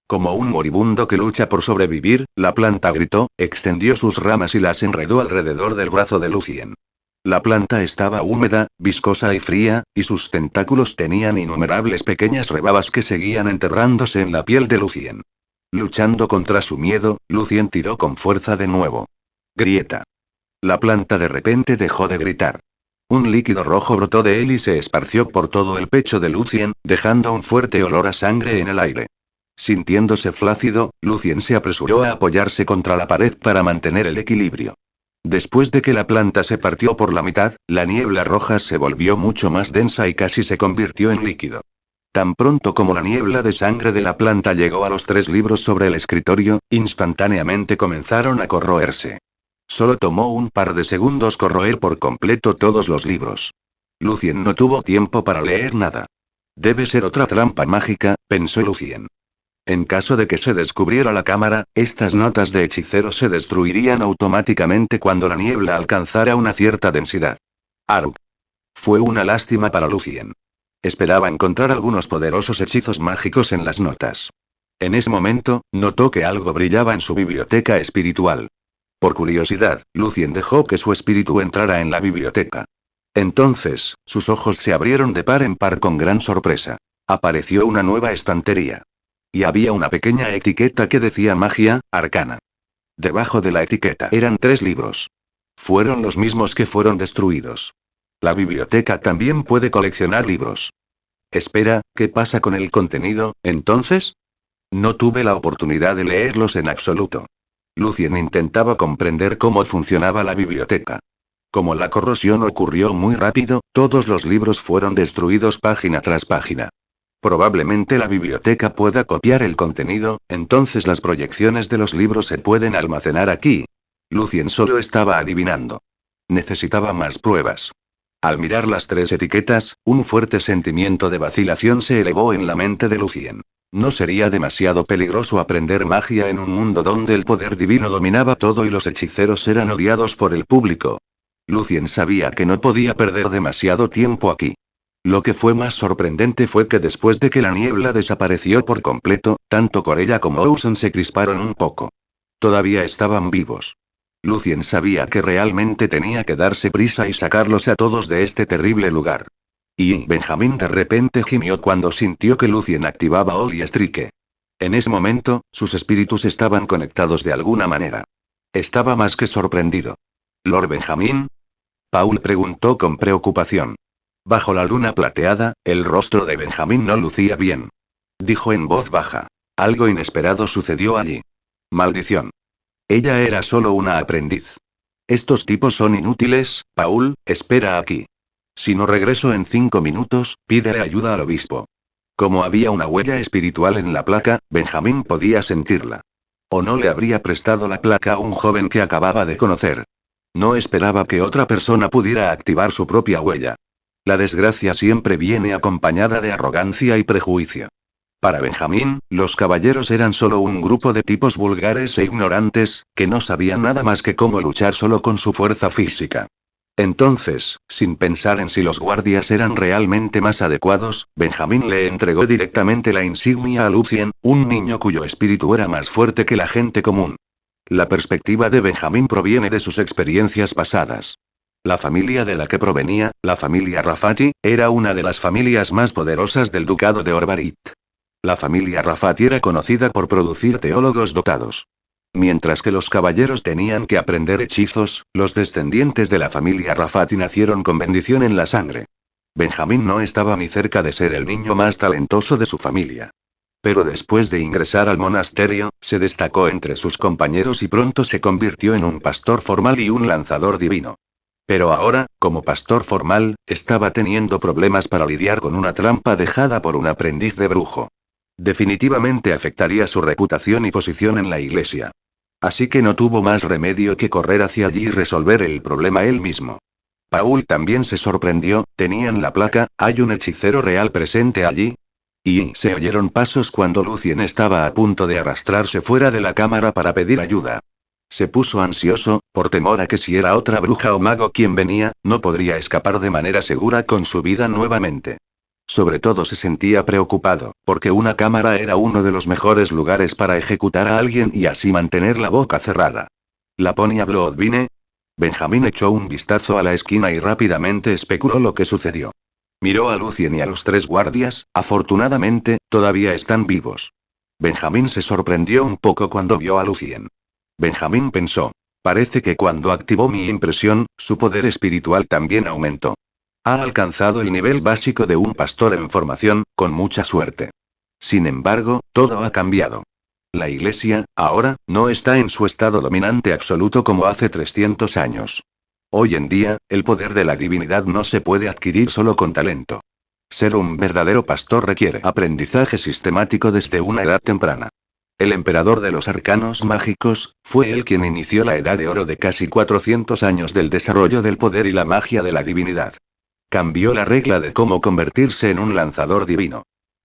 Como un moribundo que lucha por sobrevivir, la planta gritó, extendió sus ramas y las enredó alrededor del brazo de Lucien. La planta estaba húmeda, viscosa y fría, y sus tentáculos tenían innumerables pequeñas rebabas que seguían enterrándose en la piel de Lucien. Luchando contra su miedo, Lucien tiró con fuerza de nuevo. Grieta. La planta de repente dejó de gritar. Un líquido rojo brotó de él y se esparció por todo el pecho de Lucien, dejando un fuerte olor a sangre en el aire. Sintiéndose flácido, Lucien se apresuró a apoyarse contra la pared para mantener el equilibrio. Después de que la planta se partió por la mitad, la niebla roja se volvió mucho más densa y casi se convirtió en líquido. Tan pronto como la niebla de sangre de la planta llegó a los 3 libros sobre el escritorio, instantáneamente comenzaron a corroerse. Solo tomó un par de segundos corroer por completo todos los libros. Lucien no tuvo tiempo para leer nada. Debe ser otra trampa mágica, pensó Lucien. En caso de que se descubriera la cámara, estas notas de hechicero se destruirían automáticamente cuando la niebla alcanzara una cierta densidad. Arug. Fue una lástima para Lucien. Esperaba encontrar algunos poderosos hechizos mágicos en las notas. En ese momento, notó que algo brillaba en su biblioteca espiritual. Por curiosidad, Lucien dejó que su espíritu entrara en la biblioteca. Entonces, sus ojos se abrieron de par en par con gran sorpresa. Apareció una nueva estantería. Y había una pequeña etiqueta que decía magia, arcana. Debajo de la etiqueta eran 3 libros. Fueron los mismos que fueron destruidos. La biblioteca también puede coleccionar libros. Espera, ¿qué pasa con el contenido, entonces? No tuve la oportunidad de leerlos en absoluto. Lucien intentaba comprender cómo funcionaba la biblioteca. Como la corrosión ocurrió muy rápido, todos los libros fueron destruidos página tras página. Probablemente la biblioteca pueda copiar el contenido, entonces las proyecciones de los libros se pueden almacenar aquí. Lucien solo estaba adivinando. Necesitaba más pruebas. Al mirar las 3 etiquetas, un fuerte sentimiento de vacilación se elevó en la mente de Lucien. ¿No sería demasiado peligroso aprender magia en un mundo donde el poder divino dominaba todo y los hechiceros eran odiados por el público? Lucien sabía que no podía perder demasiado tiempo aquí. Lo que fue más sorprendente fue que después de que la niebla desapareció por completo, tanto Corella como Ocean se crisparon un poco. Todavía estaban vivos. Lucien sabía que realmente tenía que darse prisa y sacarlos a todos de este terrible lugar. Y Benjamín de repente gimió cuando sintió que Lucien activaba Oli Strike. En ese momento, sus espíritus estaban conectados de alguna manera. Estaba más que sorprendido. ¿Lord Benjamín? Paul preguntó con preocupación. Bajo la luna plateada, el rostro de Benjamín no lucía bien. Dijo en voz baja. Algo inesperado sucedió allí. Maldición. Ella era solo una aprendiz. Estos tipos son inútiles, Paul, espera aquí. Si no regreso en 5 minutos, pídele ayuda al obispo. Como había una huella espiritual en la placa, Benjamín podía sentirla. O no le habría prestado la placa a un joven que acababa de conocer. No esperaba que otra persona pudiera activar su propia huella. La desgracia siempre viene acompañada de arrogancia y prejuicio. Para Benjamín, los caballeros eran solo un grupo de tipos vulgares e ignorantes, que no sabían nada más que cómo luchar solo con su fuerza física. Entonces, sin pensar en si los guardias eran realmente más adecuados, Benjamín le entregó directamente la insignia a Lucien, un niño cuyo espíritu era más fuerte que la gente común. La perspectiva de Benjamín proviene de sus experiencias pasadas. La familia de la que provenía, la familia Rafati, era una de las familias más poderosas del ducado de Orbarit. La familia Rafati era conocida por producir teólogos dotados. Mientras que los caballeros tenían que aprender hechizos, los descendientes de la familia Rafati nacieron con bendición en la sangre. Benjamín no estaba ni cerca de ser el niño más talentoso de su familia. Pero después de ingresar al monasterio, se destacó entre sus compañeros y pronto se convirtió en un pastor formal y un lanzador divino. Pero ahora, como pastor formal, estaba teniendo problemas para lidiar con una trampa dejada por un aprendiz de brujo. Definitivamente afectaría su reputación y posición en la iglesia. Así que no tuvo más remedio que correr hacia allí y resolver el problema él mismo. Paul también se sorprendió, tenían la placa, ¿hay un hechicero real presente allí? Y se oyeron pasos cuando Lucien estaba a punto de arrastrarse fuera de la cámara para pedir ayuda. Se puso ansioso, por temor a que si era otra bruja o mago quien venía, no podría escapar de manera segura con su vida nuevamente. Sobre todo se sentía preocupado, porque una cámara era uno de los mejores lugares para ejecutar a alguien y así mantener la boca cerrada. ¿Laponia Bloodvine? Benjamín echó un vistazo a la esquina y rápidamente especuló lo que sucedió. Miró a Lucien y a los 3 guardias, afortunadamente, todavía están vivos. Benjamín se sorprendió un poco cuando vio a Lucien. Benjamín pensó. Parece que cuando activó mi impresión, su poder espiritual también aumentó. Ha alcanzado el nivel básico de un pastor en formación, con mucha suerte. Sin embargo, todo ha cambiado. La iglesia, ahora, no está en su estado dominante absoluto como hace 300 años. Hoy en día, el poder de la divinidad no se puede adquirir solo con talento. Ser un verdadero pastor requiere aprendizaje sistemático desde una edad temprana. El emperador de los arcanos mágicos, fue él quien inició la edad de oro de casi 400 años del desarrollo del poder y la magia de la divinidad. Cambió la regla de cómo convertirse en un lanzador divino.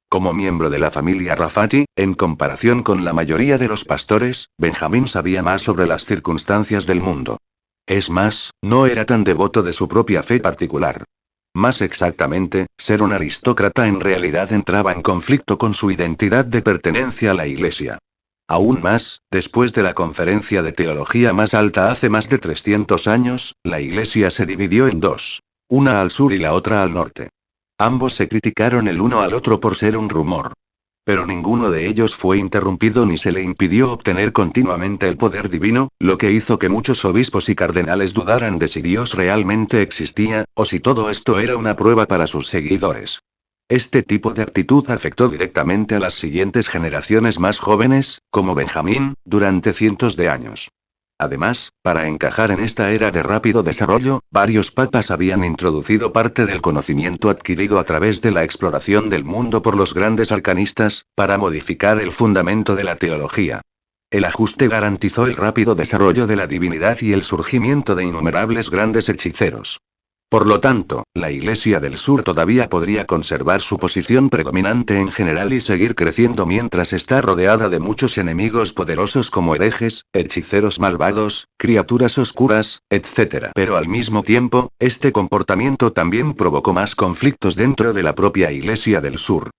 Como miembro de la familia Rafati, en comparación con la mayoría de los pastores, Benjamín sabía más sobre las circunstancias del mundo. Es más, no era tan devoto de su propia fe particular. Más exactamente, ser un aristócrata en realidad entraba en conflicto con su identidad de pertenencia a la Iglesia. Aún más, después de la conferencia de teología más alta hace más de 300 años, la Iglesia se dividió en dos. Una al sur y la otra al norte. Ambos se criticaron el uno al otro por ser un rumor. Pero ninguno de ellos fue interrumpido ni se le impidió obtener continuamente el poder divino, lo que hizo que muchos obispos y cardenales dudaran de si Dios realmente existía, o si todo esto era una prueba para sus seguidores. Este tipo de actitud afectó directamente a las siguientes generaciones más jóvenes, como Benjamín, durante cientos de años. Además, para encajar en esta era de rápido desarrollo, varios papas habían introducido parte del conocimiento adquirido a través de la exploración del mundo por los grandes arcanistas, para modificar el fundamento de la teología. El ajuste garantizó el rápido desarrollo de la divinidad y el surgimiento de innumerables grandes hechiceros. Por lo tanto, la Iglesia del Sur todavía podría conservar su posición predominante en general y seguir creciendo mientras está rodeada de muchos enemigos poderosos como herejes, hechiceros malvados, criaturas oscuras, etc. Pero al mismo tiempo, este comportamiento también provocó más conflictos dentro de la propia Iglesia del Sur.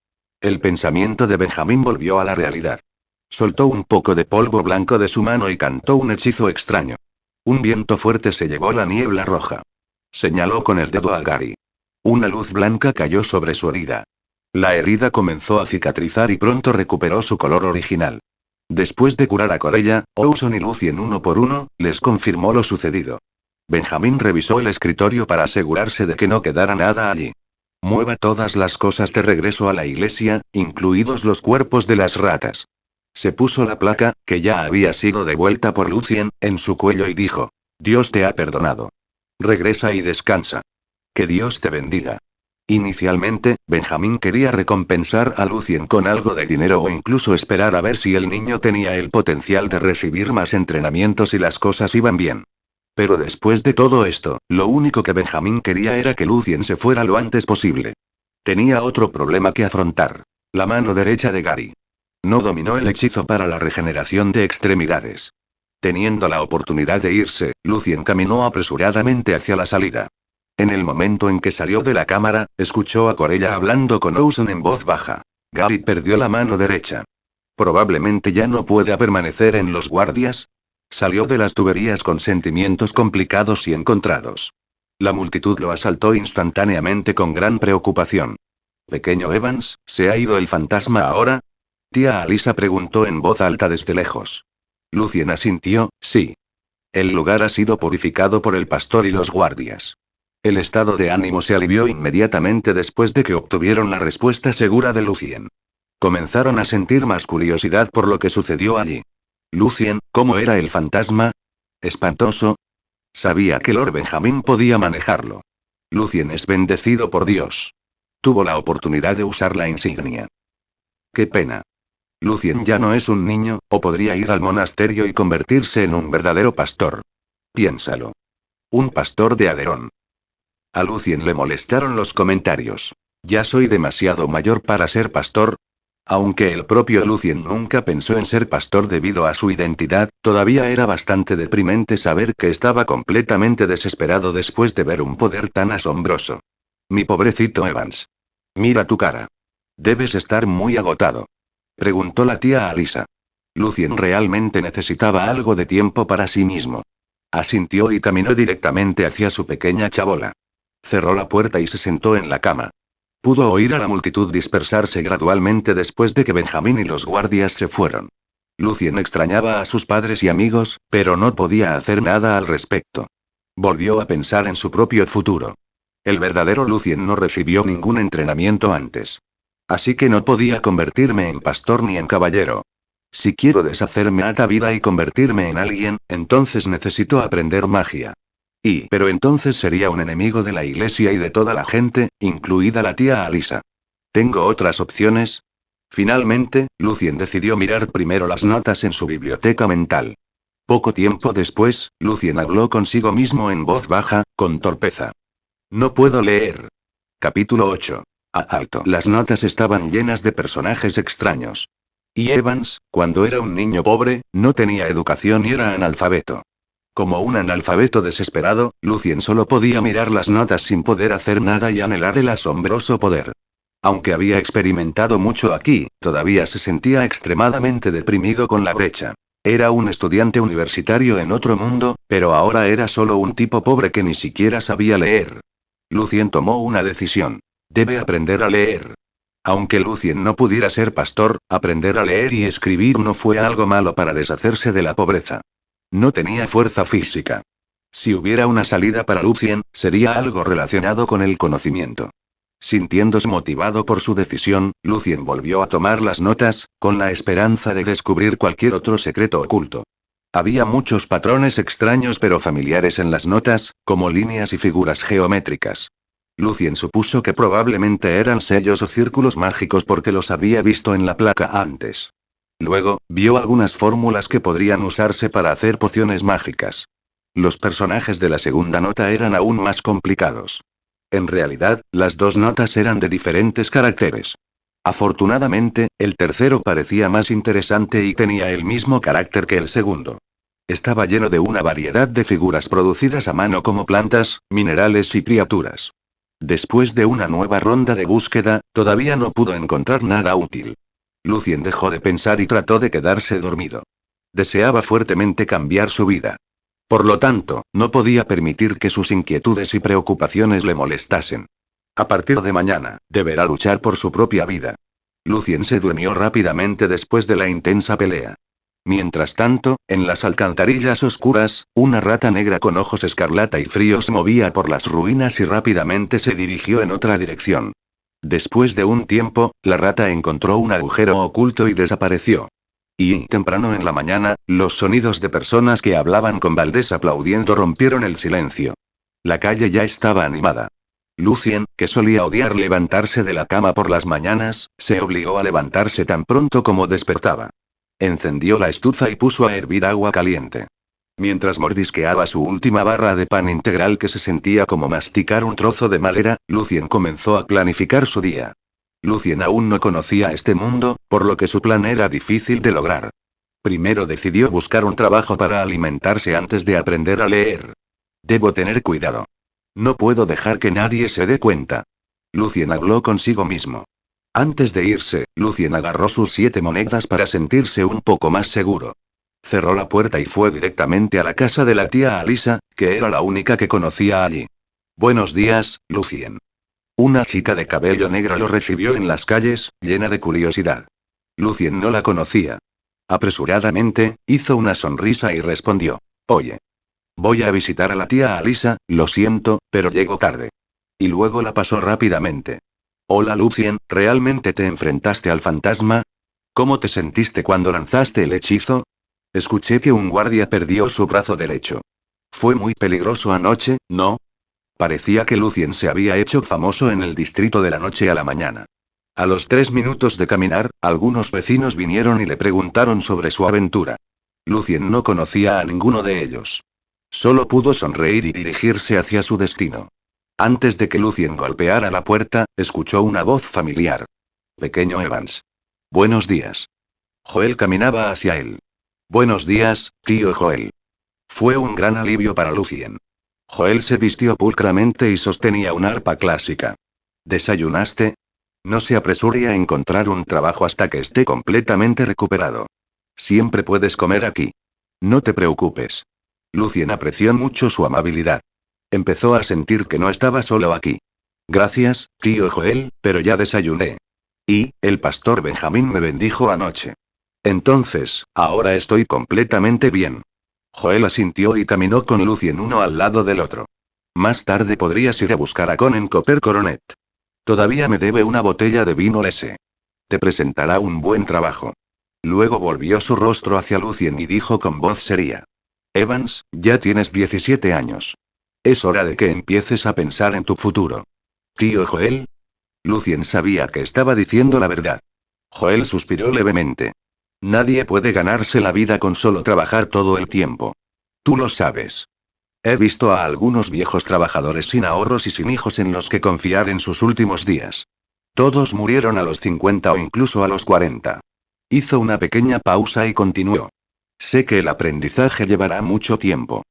El pensamiento de Benjamín volvió a la realidad. Soltó un poco de polvo blanco de su mano y cantó un hechizo extraño. Un viento fuerte se llevó la niebla roja. Señaló con el dedo a Gary. Una luz blanca cayó sobre su herida. La herida comenzó a cicatrizar y pronto recuperó su color original. Después de curar a Corella, Owson y Lucien uno por uno, les confirmó lo sucedido. Benjamín revisó el escritorio para asegurarse de que no quedara nada allí. Mueva todas las cosas de regreso a la iglesia, incluidos los cuerpos de las ratas. Se puso la placa, que ya había sido devuelta por Lucien, en su cuello y dijo: Dios te ha perdonado. Regresa y descansa. Que Dios te bendiga. Inicialmente, Benjamín quería recompensar a Lucien con algo de dinero o incluso esperar a ver si el niño tenía el potencial de recibir más entrenamiento si las cosas iban bien. Pero después de todo esto, lo único que Benjamín quería era que Lucien se fuera lo antes posible. Tenía otro problema que afrontar. La mano derecha de Gary. No dominó el hechizo para la regeneración de extremidades. Teniendo la oportunidad de irse, Lucien caminó apresuradamente hacia la salida. En el momento en que salió de la cámara, escuchó a Corella hablando con Owson en voz baja. Gary perdió la mano derecha. Probablemente ya no pueda permanecer en los guardias. Salió de las tuberías con sentimientos complicados y encontrados. La multitud lo asaltó instantáneamente con gran preocupación. Pequeño Evans, ¿se ha ido el fantasma ahora? Tía Alisa preguntó en voz alta desde lejos. Lucien asintió, sí. El lugar ha sido purificado por el pastor y los guardias. El estado de ánimo se alivió inmediatamente después de que obtuvieron la respuesta segura de Lucien. Comenzaron a sentir más curiosidad por lo que sucedió allí. Lucien, ¿cómo era el fantasma? ¿Espantoso? Sabía que Lord Benjamin podía manejarlo. Lucien es bendecido por Dios. Tuvo la oportunidad de usar la insignia. Qué pena. Lucien ya no es un niño, o podría ir al monasterio y convertirse en un verdadero pastor. Piénsalo. Un pastor de Aderón. A Lucien le molestaron los comentarios. ¿Ya soy demasiado mayor para ser pastor? Aunque el propio Lucien nunca pensó en ser pastor debido a su identidad, todavía era bastante deprimente saber que estaba completamente desesperado después de ver un poder tan asombroso. Mi pobrecito Evans. Mira tu cara. Debes estar muy agotado. Preguntó la tía Alisa. Lucien realmente necesitaba algo de tiempo para sí mismo. Asintió y caminó directamente hacia su pequeña chabola. Cerró la puerta y se sentó en la cama. Pudo oír a la multitud dispersarse gradualmente después de que Benjamín y los guardias se fueron. Lucien extrañaba a sus padres y amigos, pero no podía hacer nada al respecto. Volvió a pensar en su propio futuro. El verdadero Lucien no recibió ningún entrenamiento antes. Así que no podía convertirme en pastor ni en caballero. Si quiero deshacerme a la vida y convertirme en alguien, entonces necesito aprender magia. Pero entonces sería un enemigo de la iglesia y de toda la gente, incluida la tía Alisa. ¿Tengo otras opciones? Finalmente, Lucien decidió mirar primero las notas en su biblioteca mental. Poco tiempo después, Lucien habló consigo mismo en voz baja, con torpeza. No puedo leer. Capítulo 8. Alto. Las notas estaban llenas de personajes extraños. Y Evans, cuando era un niño pobre, no tenía educación y era analfabeto. Como un analfabeto desesperado, Lucien solo podía mirar las notas sin poder hacer nada y anhelar el asombroso poder. Aunque había experimentado mucho aquí, todavía se sentía extremadamente deprimido con la brecha. Era un estudiante universitario en otro mundo, pero ahora era solo un tipo pobre que ni siquiera sabía leer. Lucien tomó una decisión. Debe aprender a leer. Aunque Lucien no pudiera ser pastor, aprender a leer y escribir no fue algo malo para deshacerse de la pobreza. No tenía fuerza física. Si hubiera una salida para Lucien, sería algo relacionado con el conocimiento. Sintiéndose motivado por su decisión, Lucien volvió a tomar las notas, con la esperanza de descubrir cualquier otro secreto oculto. Había muchos patrones extraños pero familiares en las notas, como líneas y figuras geométricas. Lucien supuso que probablemente eran sellos o círculos mágicos porque los había visto en la placa antes. Luego, vio algunas fórmulas que podrían usarse para hacer pociones mágicas. Los personajes de la segunda nota eran aún más complicados. En realidad, las dos notas eran de diferentes caracteres. Afortunadamente, el tercero parecía más interesante y tenía el mismo carácter que el segundo. Estaba lleno de una variedad de figuras producidas a mano como plantas, minerales y criaturas. Después de una nueva ronda de búsqueda, todavía no pudo encontrar nada útil. Lucien dejó de pensar y trató de quedarse dormido. Deseaba fuertemente cambiar su vida. Por lo tanto, no podía permitir que sus inquietudes y preocupaciones le molestasen. A partir de mañana, deberá luchar por su propia vida. Lucien se durmió rápidamente después de la intensa pelea. Mientras tanto, en las alcantarillas oscuras, una rata negra con ojos escarlata y fríos se movía por las ruinas y rápidamente se dirigió en otra dirección. Después de un tiempo, la rata encontró un agujero oculto y desapareció. Y, temprano en la mañana, los sonidos de personas que hablaban con Valdés aplaudiendo rompieron el silencio. La calle ya estaba animada. Lucien, que solía odiar levantarse de la cama por las mañanas, se obligó a levantarse tan pronto como despertaba. Encendió la estufa y puso a hervir agua caliente. Mientras mordisqueaba su última barra de pan integral que se sentía como masticar un trozo de madera, Lucien comenzó a planificar su día. Lucien aún no conocía este mundo, por lo que su plan era difícil de lograr. Primero decidió buscar un trabajo para alimentarse antes de aprender a leer. Debo tener cuidado. No puedo dejar que nadie se dé cuenta. Lucien habló consigo mismo. Antes de irse, Lucien agarró sus 7 monedas para sentirse un poco más seguro. Cerró la puerta y fue directamente a la casa de la tía Alisa, que era la única que conocía allí. Buenos días, Lucien. Una chica de cabello negro lo recibió en las calles, llena de curiosidad. Lucien no la conocía. Apresuradamente, hizo una sonrisa y respondió. Oye. Voy a visitar a la tía Alisa, lo siento, pero llego tarde. Y luego la pasó rápidamente. Hola Lucien, ¿realmente te enfrentaste al fantasma? ¿Cómo te sentiste cuando lanzaste el hechizo? Escuché que un guardia perdió su brazo derecho. Fue muy peligroso anoche, ¿no? Parecía que Lucien se había hecho famoso en el distrito de la noche a la mañana. A los 3 minutos de caminar, algunos vecinos vinieron y le preguntaron sobre su aventura. Lucien no conocía a ninguno de ellos. Solo pudo sonreír y dirigirse hacia su destino. Antes de que Lucien golpeara la puerta, escuchó una voz familiar. Pequeño Evans. Buenos días. Joel caminaba hacia él. Buenos días, tío Joel. Fue un gran alivio para Lucien. Joel se vistió pulcramente y sostenía una arpa clásica. ¿Desayunaste? No se apresure a encontrar un trabajo hasta que esté completamente recuperado. Siempre puedes comer aquí. No te preocupes. Lucien apreció mucho su amabilidad. Empezó a sentir que no estaba solo aquí. Gracias, tío Joel, pero ya desayuné. Y, el pastor Benjamín me bendijo anoche. Entonces, ahora estoy completamente bien. Joel asintió y caminó con Lucien uno al lado del otro. Más tarde podrías ir a buscar a Conen Copper Coronet. Todavía me debe una botella de vino Lese. Te presentará un buen trabajo. Luego volvió su rostro hacia Lucien y dijo con voz seria. Evans, ya tienes 17 años. Es hora de que empieces a pensar en tu futuro. ¿Tío Joel? Lucien sabía que estaba diciendo la verdad. Joel suspiró levemente. Nadie puede ganarse la vida con solo trabajar todo el tiempo. Tú lo sabes. He visto a algunos viejos trabajadores sin ahorros y sin hijos en los que confiar en sus últimos días. Todos murieron a los 50 o incluso a los 40. Hizo una pequeña pausa y continuó. Sé que el aprendizaje llevará mucho tiempo.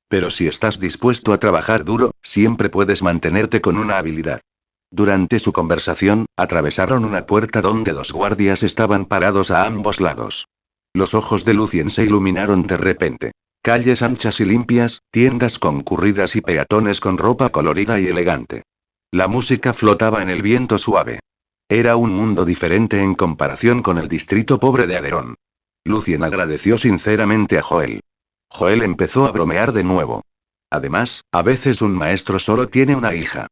Pero si estás dispuesto a trabajar duro, siempre puedes mantenerte con una habilidad. Durante su conversación, atravesaron una puerta donde dos guardias estaban parados a ambos lados. Los ojos de Lucien se iluminaron de repente. Calles anchas y limpias, tiendas concurridas y peatones con ropa colorida y elegante. La música flotaba en el viento suave. Era un mundo diferente en comparación con el distrito pobre de Aderón. Lucien agradeció sinceramente a Joel. Joel empezó a bromear de nuevo. Además, a veces un maestro solo tiene una hija.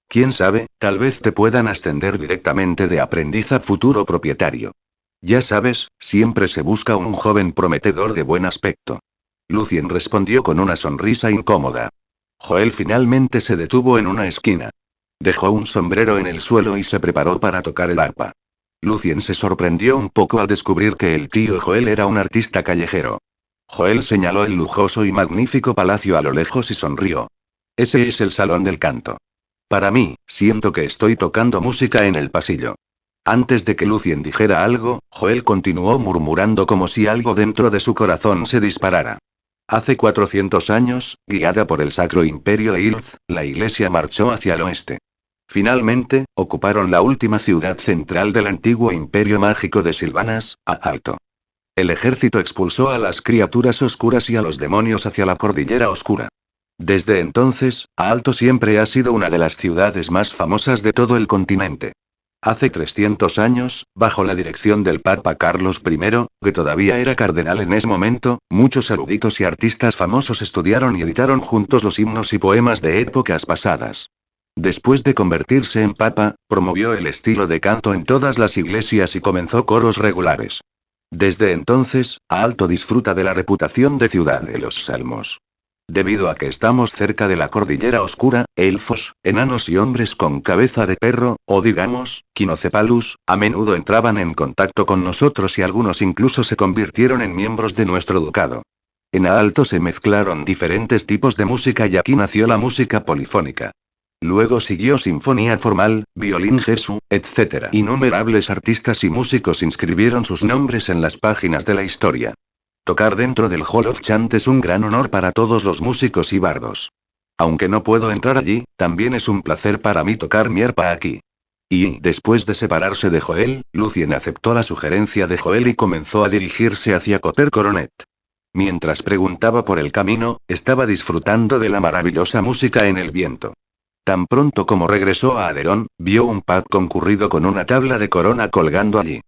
Quién sabe, tal vez te puedan ascender directamente de aprendiz a futuro propietario. Ya sabes, siempre se busca un joven prometedor de buen aspecto. Lucien respondió con una sonrisa incómoda. Joel finalmente se detuvo en una esquina. Dejó un sombrero en el suelo y se preparó para tocar el arpa. Lucien se sorprendió un poco al descubrir que el tío Joel era un artista callejero. Joel señaló el lujoso y magnífico palacio a lo lejos y sonrió. Ese es el salón del canto. Para mí, siento que estoy tocando música en el pasillo. Antes de que Lucien dijera algo, Joel continuó murmurando como si algo dentro de su corazón se disparara. Hace 400 años, guiada por el Sacro Imperio de Ilth, la iglesia marchó hacia el oeste. Finalmente, ocuparon la última ciudad central del antiguo imperio mágico de Silvanas, Aalto. El ejército expulsó a las criaturas oscuras y a los demonios hacia la cordillera oscura. Desde entonces, Aalto siempre ha sido una de las ciudades más famosas de todo el continente. Hace 300 años, bajo la dirección del Papa Carlos I, que todavía era cardenal en ese momento, muchos eruditos y artistas famosos estudiaron y editaron juntos los himnos y poemas de épocas pasadas. Después de convertirse en papa, promovió el estilo de canto en todas las iglesias y comenzó coros regulares. Desde entonces, Aalto disfruta de la reputación de ciudad de los salmos. Debido a que estamos cerca de la cordillera oscura, elfos, enanos y hombres con cabeza de perro, o digamos, quinocepalus, a menudo entraban en contacto con nosotros y algunos incluso se convirtieron en miembros de nuestro ducado. En Aalto se mezclaron diferentes tipos de música y aquí nació la música polifónica. Luego siguió sinfonía formal, violín Gesù, etc. Innumerables artistas y músicos inscribieron sus nombres en las páginas de la historia. Tocar dentro del Hall of Chant es un gran honor para todos los músicos y bardos. Aunque no puedo entrar allí, también es un placer para mí tocar mi arpa aquí. Y, después de separarse de Joel, Lucien aceptó la sugerencia de Joel y comenzó a dirigirse hacia Copper Coronet. Mientras preguntaba por el camino, estaba disfrutando de la maravillosa música en el viento. Tan pronto como regresó a Aderón, vio un pub concurrido con una tabla de corona colgando allí.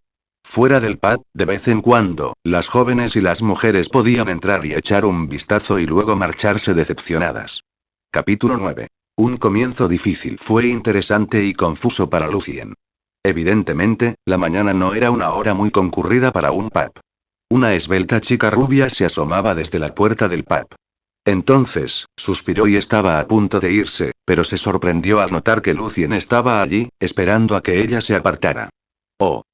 Fuera del pub, de vez en cuando, las jóvenes y las mujeres podían entrar y echar un vistazo y luego marcharse decepcionadas. Capítulo 9. Un comienzo difícil. Fue interesante y confuso para Lucien. Evidentemente, la mañana no era una hora muy concurrida para un pub. Una esbelta chica rubia se asomaba desde la puerta del pub. Entonces, suspiró y estaba a punto de irse, pero se sorprendió al notar que Lucien estaba allí, esperando a que ella se apartara. Oh.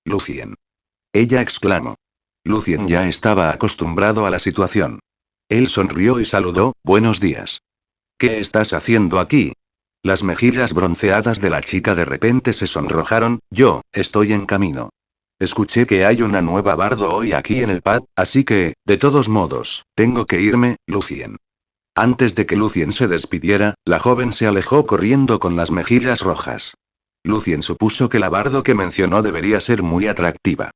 Lucien. Ella exclamó. Lucien ya estaba acostumbrado a la situación. Él sonrió y saludó, buenos días. ¿Qué estás haciendo aquí? Las mejillas bronceadas de la chica de repente se sonrojaron, yo, estoy en camino. Escuché que hay una nueva bardo hoy aquí en el pub, así que, de todos modos, tengo que irme, Lucien. Antes de que Lucien se despidiera, la joven se alejó corriendo con las mejillas rojas. Lucien supuso que la bardo que mencionó debería ser muy atractiva.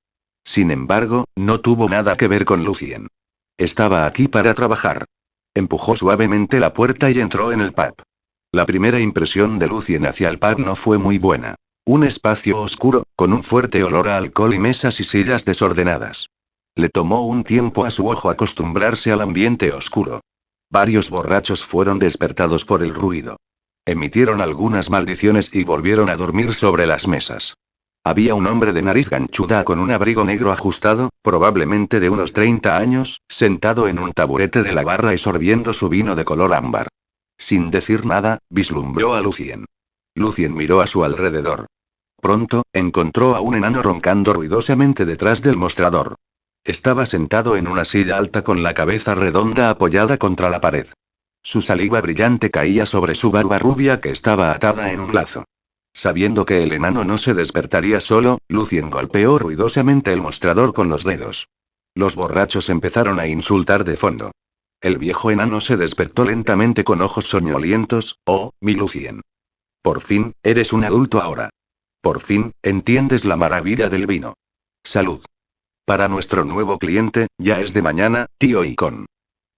Sin embargo, no tuvo nada que ver con Lucien. Estaba aquí para trabajar. Empujó suavemente la puerta y entró en el pub. La primera impresión de Lucien hacia el pub no fue muy buena. Un espacio oscuro, con un fuerte olor a alcohol y mesas y sillas desordenadas. Le tomó un tiempo a su ojo acostumbrarse al ambiente oscuro. Varios borrachos fueron despertados por el ruido. Emitieron algunas maldiciones y volvieron a dormir sobre las mesas. Había un hombre de nariz ganchuda con un abrigo negro ajustado, probablemente de unos 30 años, sentado en un taburete de la barra y sorbiendo su vino de color ámbar. Sin decir nada, vislumbró a Lucien. Lucien miró a su alrededor. Pronto, encontró a un enano roncando ruidosamente detrás del mostrador. Estaba sentado en una silla alta con la cabeza redonda apoyada contra la pared. Su saliva brillante caía sobre su barba rubia que estaba atada en un lazo. Sabiendo que el enano no se despertaría solo, Lucien golpeó ruidosamente el mostrador con los dedos. Los borrachos empezaron a insultar de fondo. El viejo enano se despertó lentamente con ojos soñolientos. Oh, mi Lucien. Por fin, eres un adulto ahora. Por fin, entiendes la maravilla del vino. Salud. Para nuestro nuevo cliente, ya es de mañana, tío Icon.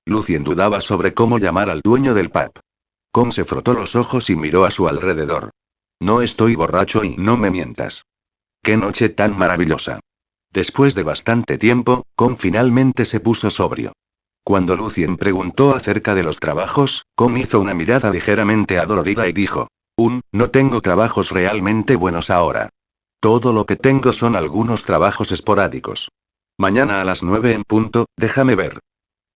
Lucien dudaba sobre cómo llamar al dueño del pub. Con se frotó los ojos y miró a su alrededor. No estoy borracho y no me mientas. ¡Qué noche tan maravillosa! Después de bastante tiempo, Con finalmente se puso sobrio. Cuando Lucien preguntó acerca de los trabajos, Con hizo una mirada ligeramente adolorida y dijo: no tengo trabajos realmente buenos ahora. Todo lo que tengo son algunos trabajos esporádicos. Mañana a las 9 en punto, déjame ver.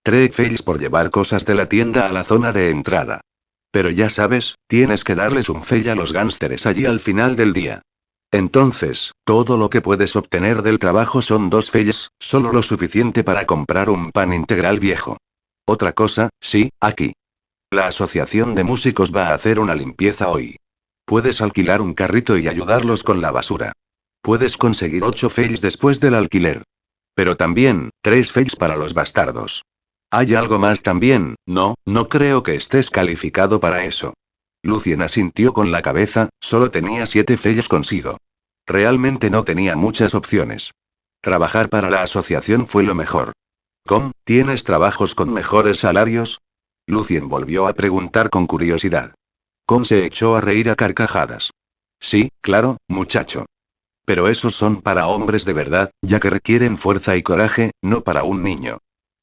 3 fails por llevar cosas de la tienda a la zona de entrada. Pero ya sabes, tienes que darles un fail a los gánsteres allí al final del día. Entonces, todo lo que puedes obtener del trabajo son 2 fails, solo lo suficiente para comprar un pan integral viejo. Otra cosa, sí, aquí. La asociación de músicos va a hacer una limpieza hoy. Puedes alquilar un carrito y ayudarlos con la basura. Puedes conseguir 8 fails después del alquiler. Pero también, 3 fails para los bastardos. Hay algo más también. No creo que estés calificado para eso. Lucien asintió con la cabeza, solo tenía 7 fails consigo. Realmente no tenía muchas opciones. Trabajar para la asociación fue lo mejor. ¿Tienes trabajos con mejores salarios? Lucien volvió a preguntar con curiosidad. Se echó a reír a carcajadas. Sí, claro, muchacho. Pero esos son para hombres de verdad, ya que requieren fuerza y coraje, no para un niño.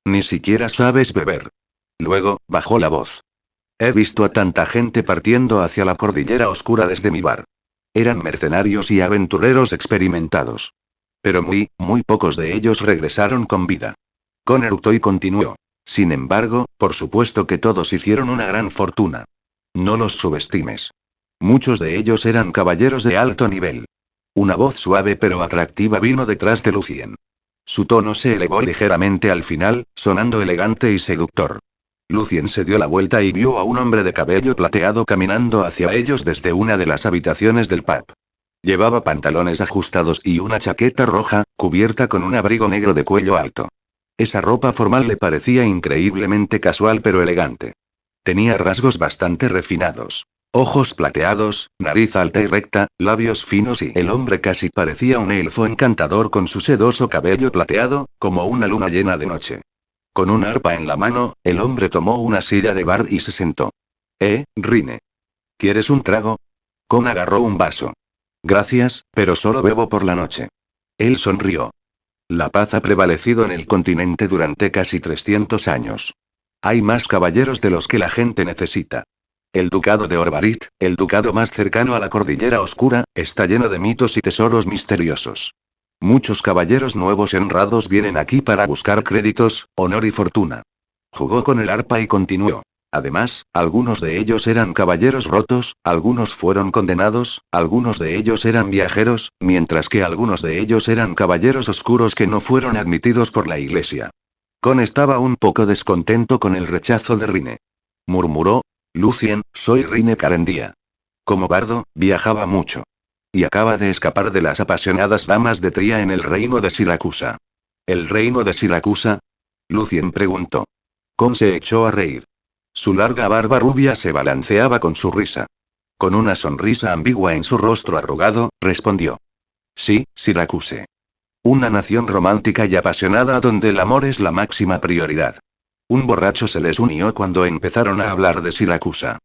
Ni siquiera sabes beber. Luego, bajó la voz. He visto a tanta gente partiendo hacia la cordillera oscura desde mi bar. Eran mercenarios y aventureros experimentados. Pero muy pocos de ellos regresaron con vida. Con eructó y continuó. Sin embargo, por supuesto que todos hicieron una gran fortuna. No los subestimes. Muchos de ellos eran caballeros de alto nivel. Una voz suave pero atractiva vino detrás de Lucien. Su tono se elevó ligeramente al final, sonando elegante y seductor. Lucien se dio la vuelta y vio a un hombre de cabello plateado caminando hacia ellos desde una de las habitaciones del pub. Llevaba pantalones ajustados y una chaqueta roja, cubierta con un abrigo negro de cuello alto. Esa ropa formal le parecía increíblemente casual pero elegante. Tenía rasgos bastante refinados. Ojos plateados, nariz alta y recta, labios finos y el hombre casi parecía un elfo encantador con su sedoso cabello plateado, como una luna llena de noche. Con un arpa en la mano, el hombre tomó una silla de bar y se sentó. Rine. ¿Quieres un trago? Con agarró un vaso. Gracias, pero solo bebo por la noche. Él sonrió. La paz ha prevalecido en el continente durante casi 300 años. Hay más caballeros de los que la gente necesita. El ducado de Orbarit, el ducado más cercano a la cordillera oscura, está lleno de mitos y tesoros misteriosos. Muchos caballeros nuevos honrados vienen aquí para buscar créditos, honor y fortuna. Jugó con el arpa y continuó. Además, algunos de ellos eran caballeros rotos, algunos fueron condenados, algunos de ellos eran viajeros, mientras que algunos de ellos eran caballeros oscuros que no fueron admitidos por la iglesia. Estaba un poco descontento con el rechazo de Rine. Murmuró: Lucien, soy Rine Carendía. Como bardo, viajaba mucho. Y acaba de escapar de las apasionadas damas de Tria en el reino de Siracusa. ¿El reino de Siracusa? Lucien preguntó. Se echó a reír. Su larga barba rubia se balanceaba con su risa. Con una sonrisa ambigua en su rostro arrugado, respondió. Sí, Siracuse. Una nación romántica y apasionada donde el amor es la máxima prioridad. Un borracho se les unió cuando empezaron a hablar de Siracusa.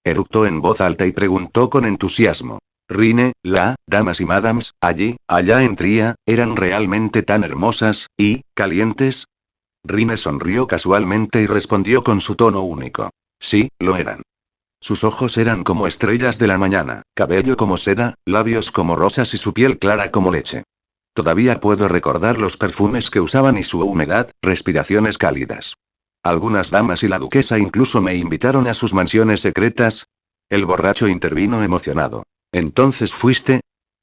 Eructó en voz alta y preguntó con entusiasmo. Rine, damas y madams, allá en Tria, ¿eran realmente tan hermosas, y, calientes? Rine sonrió casualmente y respondió con su tono único. Sí, lo eran. Sus ojos eran como estrellas de la mañana, cabello como seda, labios como rosas y su piel clara como leche. Todavía puedo recordar los perfumes que usaban y su humedad, respiraciones cálidas. Algunas damas y la duquesa incluso me invitaron a sus mansiones secretas. El borracho intervino emocionado. ¿Entonces fuiste?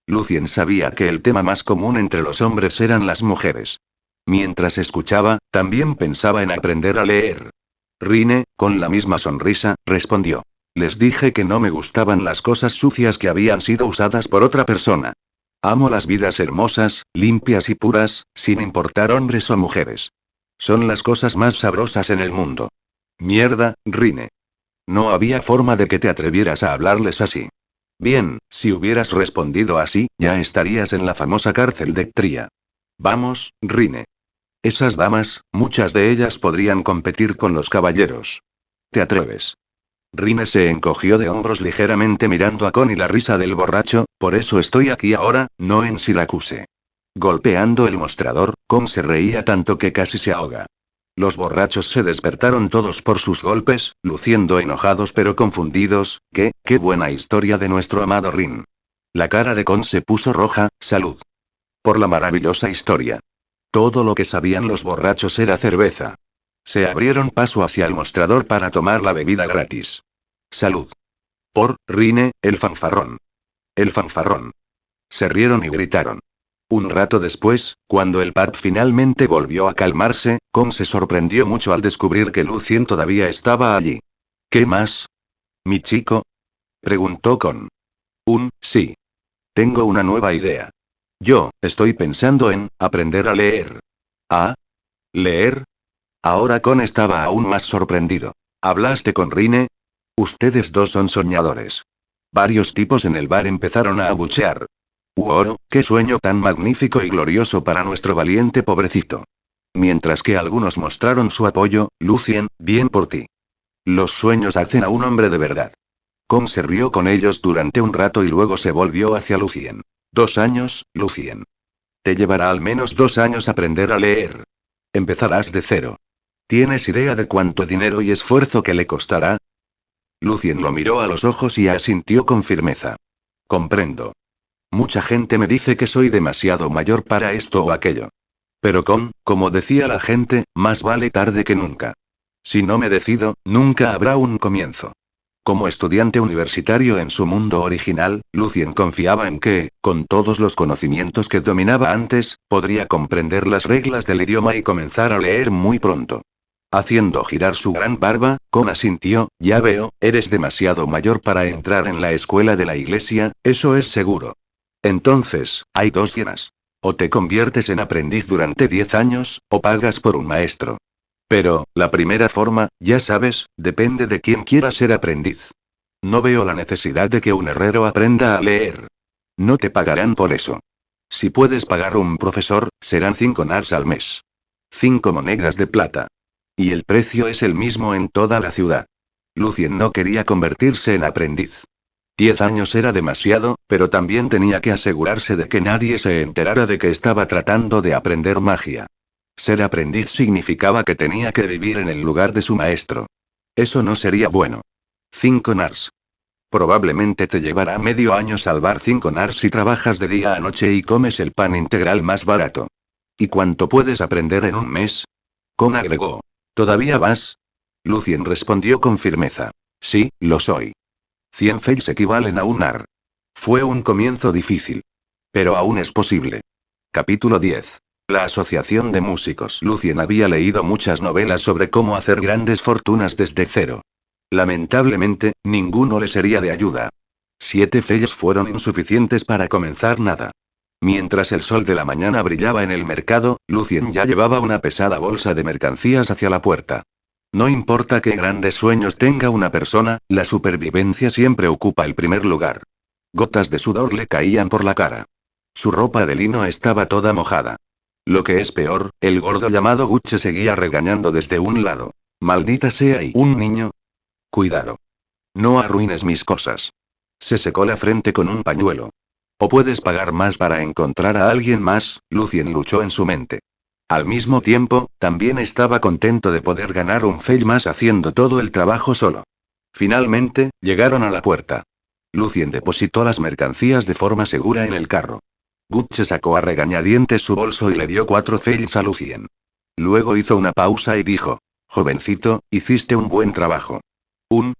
Lucien sabía que el tema más común entre los hombres eran las mujeres. Mientras escuchaba, también pensaba en aprender a leer. Rine, con la misma sonrisa, respondió. Les dije que no me gustaban las cosas sucias que habían sido usadas por otra persona. Amo las vidas hermosas, limpias y puras, sin importar hombres o mujeres. Son las cosas más sabrosas en el mundo. Mierda, Rine. No había forma de que te atrevieras a hablarles así. Bien, si hubieras respondido así, ya estarías en la famosa cárcel de Ktria. Vamos, Rine. Esas damas, muchas de ellas podrían competir con los caballeros. ¿Te atreves? Rine se encogió de hombros ligeramente mirando a Con y la risa del borracho, por eso estoy aquí ahora, no en Syracuse. Golpeando el mostrador, Con se reía tanto que casi se ahoga. Los borrachos se despertaron todos por sus golpes, luciendo enojados pero confundidos. ¡Qué buena historia de nuestro amado Rin! La cara de Con se puso roja. Salud. Por la maravillosa historia. Todo lo que sabían los borrachos era cerveza. Se abrieron paso hacia el mostrador para tomar la bebida gratis. Salud. Por Rine, el fanfarrón. El fanfarrón. Se rieron y gritaron. Un rato después, cuando el pub finalmente volvió a calmarse, Con se sorprendió mucho al descubrir que Lucien todavía estaba allí. ¿Qué más? ¿Mi chico? Preguntó Con. Sí. Tengo una nueva idea. Yo, estoy pensando en aprender a leer. ¿Ah? ¿Leer? Ahora Con estaba aún más sorprendido. ¿Hablaste con Rine? Ustedes dos son soñadores. Varios tipos en el bar empezaron a abuchear. ¡Wow! ¡Qué sueño tan magnífico y glorioso para nuestro valiente pobrecito! Mientras que algunos mostraron su apoyo. Lucien, bien por ti. Los sueños hacen a un hombre de verdad. Con se rió con ellos durante un rato y luego se volvió hacia Lucien. 2 años, Lucien. Te llevará al menos 2 años aprender a leer. Empezarás de cero. ¿Tienes idea de cuánto dinero y esfuerzo que le costará? Lucien lo miró a los ojos y asintió con firmeza. Comprendo. Mucha gente me dice que soy demasiado mayor para esto o aquello. Pero como decía la gente, más vale tarde que nunca. Si no me decido, nunca habrá un comienzo. Como estudiante universitario en su mundo original, Lucien confiaba en que, con todos los conocimientos que dominaba antes, podría comprender las reglas del idioma y comenzar a leer muy pronto. Haciendo girar su gran barba, Con asintió. Ya veo, eres demasiado mayor para entrar en la escuela de la iglesia, eso es seguro. Entonces, hay 2 llenas. O te conviertes en aprendiz durante 10 años, o pagas por un maestro. Pero, la primera forma, ya sabes, depende de quién quiera ser aprendiz. No veo la necesidad de que un herrero aprenda a leer. No te pagarán por eso. Si puedes pagar un profesor, serán 5 nars al mes. 5 monedas de plata. Y el precio es el mismo en toda la ciudad. Lucien no quería convertirse en aprendiz. 10 años era demasiado, pero también tenía que asegurarse de que nadie se enterara de que estaba tratando de aprender magia. Ser aprendiz significaba que tenía que vivir en el lugar de su maestro. Eso no sería bueno. 5 nars. Probablemente te llevará medio año salvar 5 nars si trabajas de día a noche y comes el pan integral más barato. ¿Y cuánto puedes aprender en un mes? Con agregó. ¿Todavía vas? Lucien respondió con firmeza. Sí, lo soy. 100 fells equivalen a un nar. Fue un comienzo difícil. Pero aún es posible. Capítulo 10. La Asociación de Músicos. Lucien había leído muchas novelas sobre cómo hacer grandes fortunas desde cero. Lamentablemente, ninguno le sería de ayuda. 7 fells fueron insuficientes para comenzar nada. Mientras el sol de la mañana brillaba en el mercado, Lucien ya llevaba una pesada bolsa de mercancías hacia la puerta. No importa qué grandes sueños tenga una persona, la supervivencia siempre ocupa el primer lugar. Gotas de sudor le caían por la cara. Su ropa de lino estaba toda mojada. Lo que es peor, el gordo llamado Guche seguía regañando desde un lado. Maldita sea, ¿y un niño? Cuidado. No arruines mis cosas. Se secó la frente con un pañuelo. ¿O puedes pagar más para encontrar a alguien más? Lucien luchó en su mente. Al mismo tiempo, también estaba contento de poder ganar un fell más haciendo todo el trabajo solo. Finalmente, llegaron a la puerta. Lucien depositó las mercancías de forma segura en el carro. Guche sacó a regañadientes su bolso y le dio 4 fells a Lucien. Luego hizo una pausa y dijo: Jovencito, hiciste un buen trabajo.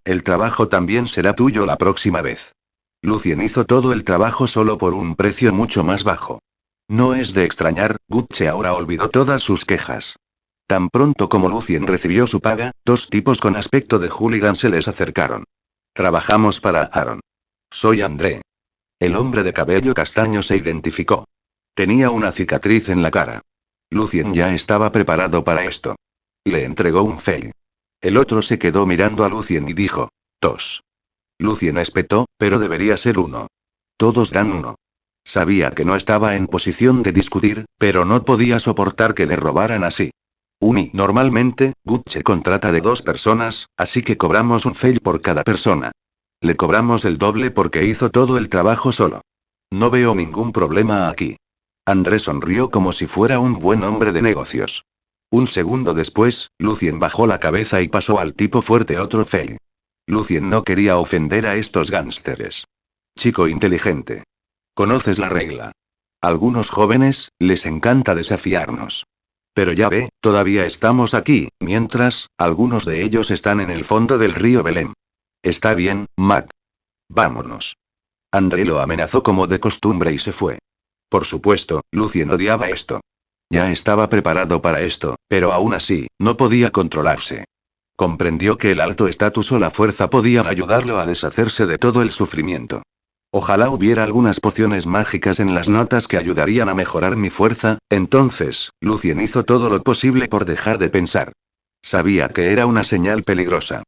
El trabajo también será tuyo la próxima vez. Lucien hizo todo el trabajo solo por un precio mucho más bajo. No es de extrañar, Gucci ahora olvidó todas sus quejas. Tan pronto como Lucien recibió su paga, dos tipos con aspecto de hooligan se les acercaron. Trabajamos para Aaron. Soy André. El hombre de cabello castaño se identificó. Tenía una cicatriz en la cara. Lucien ya estaba preparado para esto. Le entregó un fail. El otro se quedó mirando a Lucien y dijo: tos. Lucien espetó, pero debería ser uno. Todos dan uno. Sabía que no estaba en posición de discutir, pero no podía soportar que le robaran así. Normalmente, Gucci contrata de 2 personas, así que cobramos un fail por cada persona. Le cobramos el doble porque hizo todo el trabajo solo. No veo ningún problema aquí. André sonrió como si fuera un buen hombre de negocios. Un segundo después, Lucien bajó la cabeza y pasó al tipo fuerte otro fail. Lucien no quería ofender a estos gánsteres. Chico inteligente. Conoces la regla. Algunos jóvenes, les encanta desafiarnos. Pero ya ve, todavía estamos aquí, mientras, algunos de ellos están en el fondo del río Belém. Está bien, Matt. Vámonos. André lo amenazó como de costumbre y se fue. Por supuesto, Lucien odiaba esto. Ya estaba preparado para esto, pero aún así, no podía controlarse. Comprendió que el alto estatus o la fuerza podían ayudarlo a deshacerse de todo el sufrimiento. Ojalá hubiera algunas pociones mágicas en las notas que ayudarían a mejorar mi fuerza. Entonces, Lucien hizo todo lo posible por dejar de pensar. Sabía que era una señal peligrosa.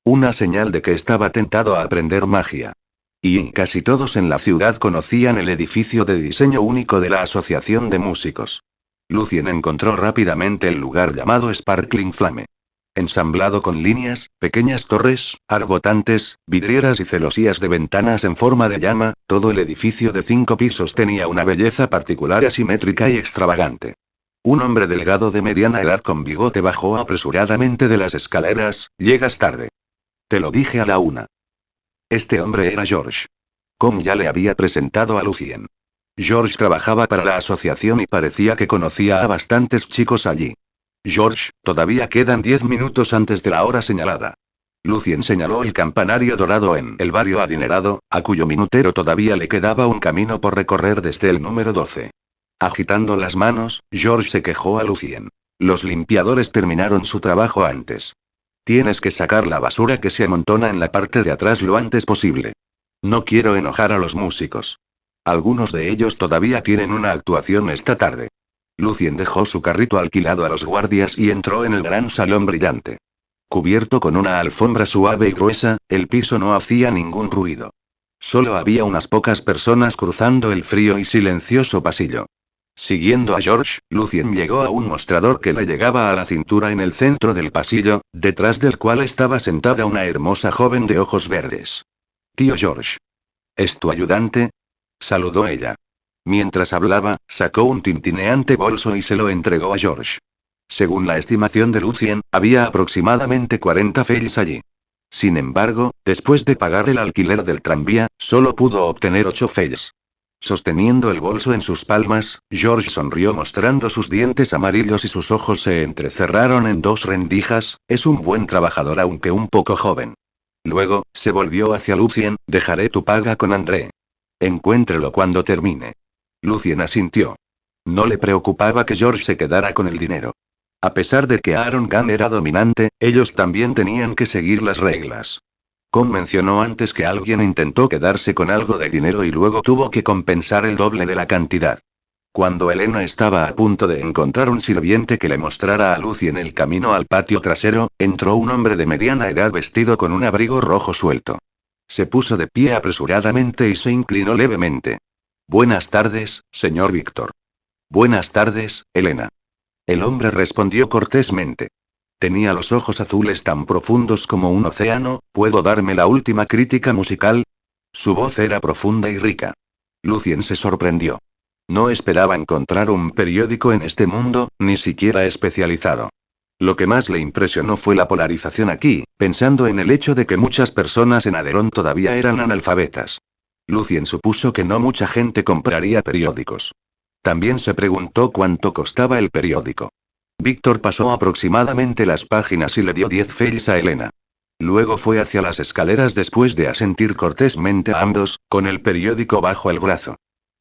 Una señal de que estaba tentado a aprender magia. Y casi todos en la ciudad conocían el edificio de diseño único de la Asociación de Músicos. Lucien encontró rápidamente el lugar llamado Sparkling Flame. Ensamblado con líneas, pequeñas torres, arbotantes, vidrieras y celosías de ventanas en forma de llama, todo el edificio de 5 pisos tenía una belleza particular, asimétrica y extravagante. Un hombre delgado de mediana edad con bigote bajó apresuradamente de las escaleras. Llegas tarde. Te lo dije a la 1. Este hombre era George. Com ya le había presentado a Lucien. George trabajaba para la asociación y parecía que conocía a bastantes chicos allí. George, todavía quedan 10 minutos antes de la hora señalada. Lucien señaló el campanario dorado en el barrio adinerado, a cuyo minutero todavía le quedaba un camino por recorrer desde el número 12. Agitando las manos, George se quejó a Lucien. Los limpiadores terminaron su trabajo antes. Tienes que sacar la basura que se amontona en la parte de atrás lo antes posible. No quiero enojar a los músicos. Algunos de ellos todavía tienen una actuación esta tarde. Lucien dejó su carrito alquilado a los guardias y entró en el gran salón brillante. Cubierto con una alfombra suave y gruesa, el piso no hacía ningún ruido. Solo había unas pocas personas cruzando el frío y silencioso pasillo. Siguiendo a George, Lucien llegó a un mostrador que le llegaba a la cintura en el centro del pasillo, detrás del cual estaba sentada una hermosa joven de ojos verdes. Tío George. ¿Es tu ayudante? Saludó ella. Mientras hablaba, sacó un tintineante bolso y se lo entregó a George. Según la estimación de Lucien, había aproximadamente 40 fails allí. Sin embargo, después de pagar el alquiler del tranvía, solo pudo obtener 8 fails. Sosteniendo el bolso en sus palmas, George sonrió mostrando sus dientes amarillos y sus ojos se entrecerraron en 2 rendijas. Es un buen trabajador aunque un poco joven. Luego, se volvió hacia Lucien. Dejaré tu paga con André. Encuéntrelo cuando termine. Lucien asintió. No le preocupaba que George se quedara con el dinero. A pesar de que Aaron Gunn era dominante, ellos también tenían que seguir las reglas. Com mencionó antes que alguien intentó quedarse con algo de dinero y luego tuvo que compensar el doble de la cantidad. Cuando Elena estaba a punto de encontrar un sirviente que le mostrara a Lucien el camino al patio trasero, entró un hombre de mediana edad vestido con un abrigo rojo suelto. Se puso de pie apresuradamente y se inclinó levemente. Buenas tardes, señor Víctor. Buenas tardes, Elena. El hombre respondió cortésmente. Tenía los ojos azules tan profundos como un océano. ¿Puedo darme la última crítica musical? Su voz era profunda y rica. Lucien se sorprendió. No esperaba encontrar un periódico en este mundo, ni siquiera especializado. Lo que más le impresionó fue la polarización aquí, pensando en el hecho de que muchas personas en Aderon todavía eran analfabetas. Lucien supuso que no mucha gente compraría periódicos. También se preguntó cuánto costaba el periódico. Víctor pasó aproximadamente las páginas y le dio 10 fails a Elena. Luego fue hacia las escaleras después de asentir cortésmente a ambos, con el periódico bajo el brazo.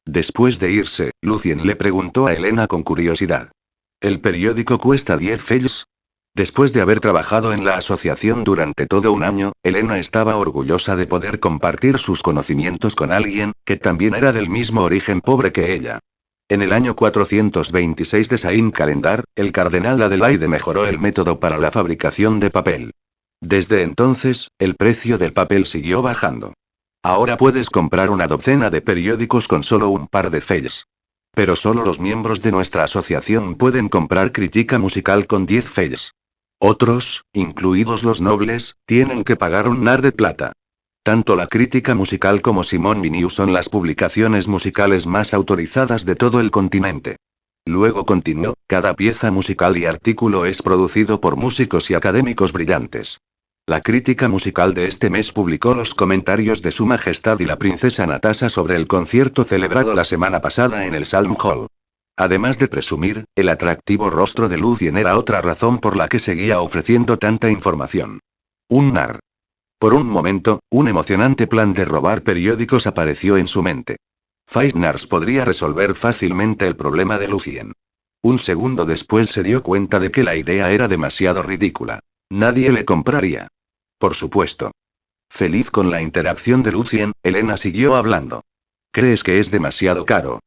Después de irse, Lucien le preguntó a Elena con curiosidad. ¿El periódico cuesta 10 fells? Después de haber trabajado en la asociación durante todo un año, Elena estaba orgullosa de poder compartir sus conocimientos con alguien, que también era del mismo origen pobre que ella. En el año 426 de Saint Calendar, el cardenal Adelaide mejoró el método para la fabricación de papel. Desde entonces, el precio del papel siguió bajando. Ahora puedes comprar una docena de periódicos con solo un par de fells. Pero solo los miembros de nuestra asociación pueden comprar crítica musical con 10 fells. Otros, incluidos los nobles, tienen que pagar un nar de plata. Tanto la crítica musical como Simon Vinius son las publicaciones musicales más autorizadas de todo el continente. Luego continuó, cada pieza musical y artículo es producido por músicos y académicos brillantes. La crítica musical de este mes publicó los comentarios de Su Majestad y la princesa Natasha sobre el concierto celebrado la semana pasada en el Salm Hall. Además de presumir, el atractivo rostro de Lucien era otra razón por la que seguía ofreciendo tanta información. Un nar. Por un momento, un emocionante plan de robar periódicos apareció en su mente. 5 nars podría resolver fácilmente el problema de Lucien. Un segundo después se dio cuenta de que la idea era demasiado ridícula. Nadie le compraría. Por supuesto. Feliz con la interacción de Lucien, Elena siguió hablando. ¿Crees que es demasiado caro?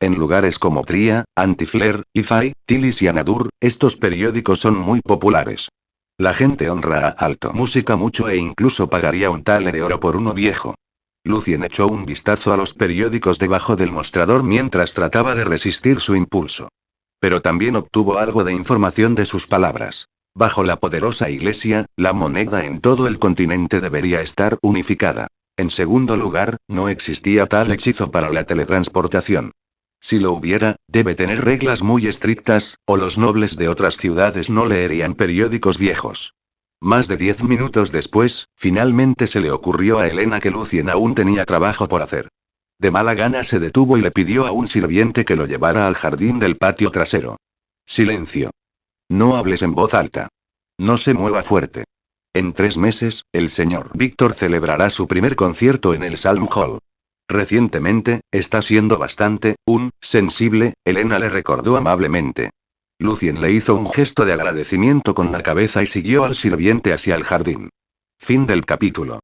En lugares como Tria, Antiflare, Ifai, Tilis y Anadur, estos periódicos son muy populares. La gente honra a alto música mucho e incluso pagaría un taler de oro por uno viejo. Lucien echó un vistazo a los periódicos debajo del mostrador mientras trataba de resistir su impulso. Pero también obtuvo algo de información de sus palabras. Bajo la poderosa iglesia, la moneda en todo el continente debería estar unificada. En segundo lugar, no existía tal hechizo para la teletransportación. Si lo hubiera, debe tener reglas muy estrictas, o los nobles de otras ciudades no leerían periódicos viejos. Más de 10 minutos después, finalmente se le ocurrió a Elena que Lucien aún tenía trabajo por hacer. De mala gana se detuvo y le pidió a un sirviente que lo llevara al jardín del patio trasero. Silencio. No hables en voz alta. No se mueva fuerte. En 3 meses, el señor Víctor celebrará su primer concierto en el Salm Hall. Recientemente, está siendo bastante, sensible, Elena le recordó amablemente. Lucien le hizo un gesto de agradecimiento con la cabeza y siguió al sirviente hacia el jardín. Fin del capítulo.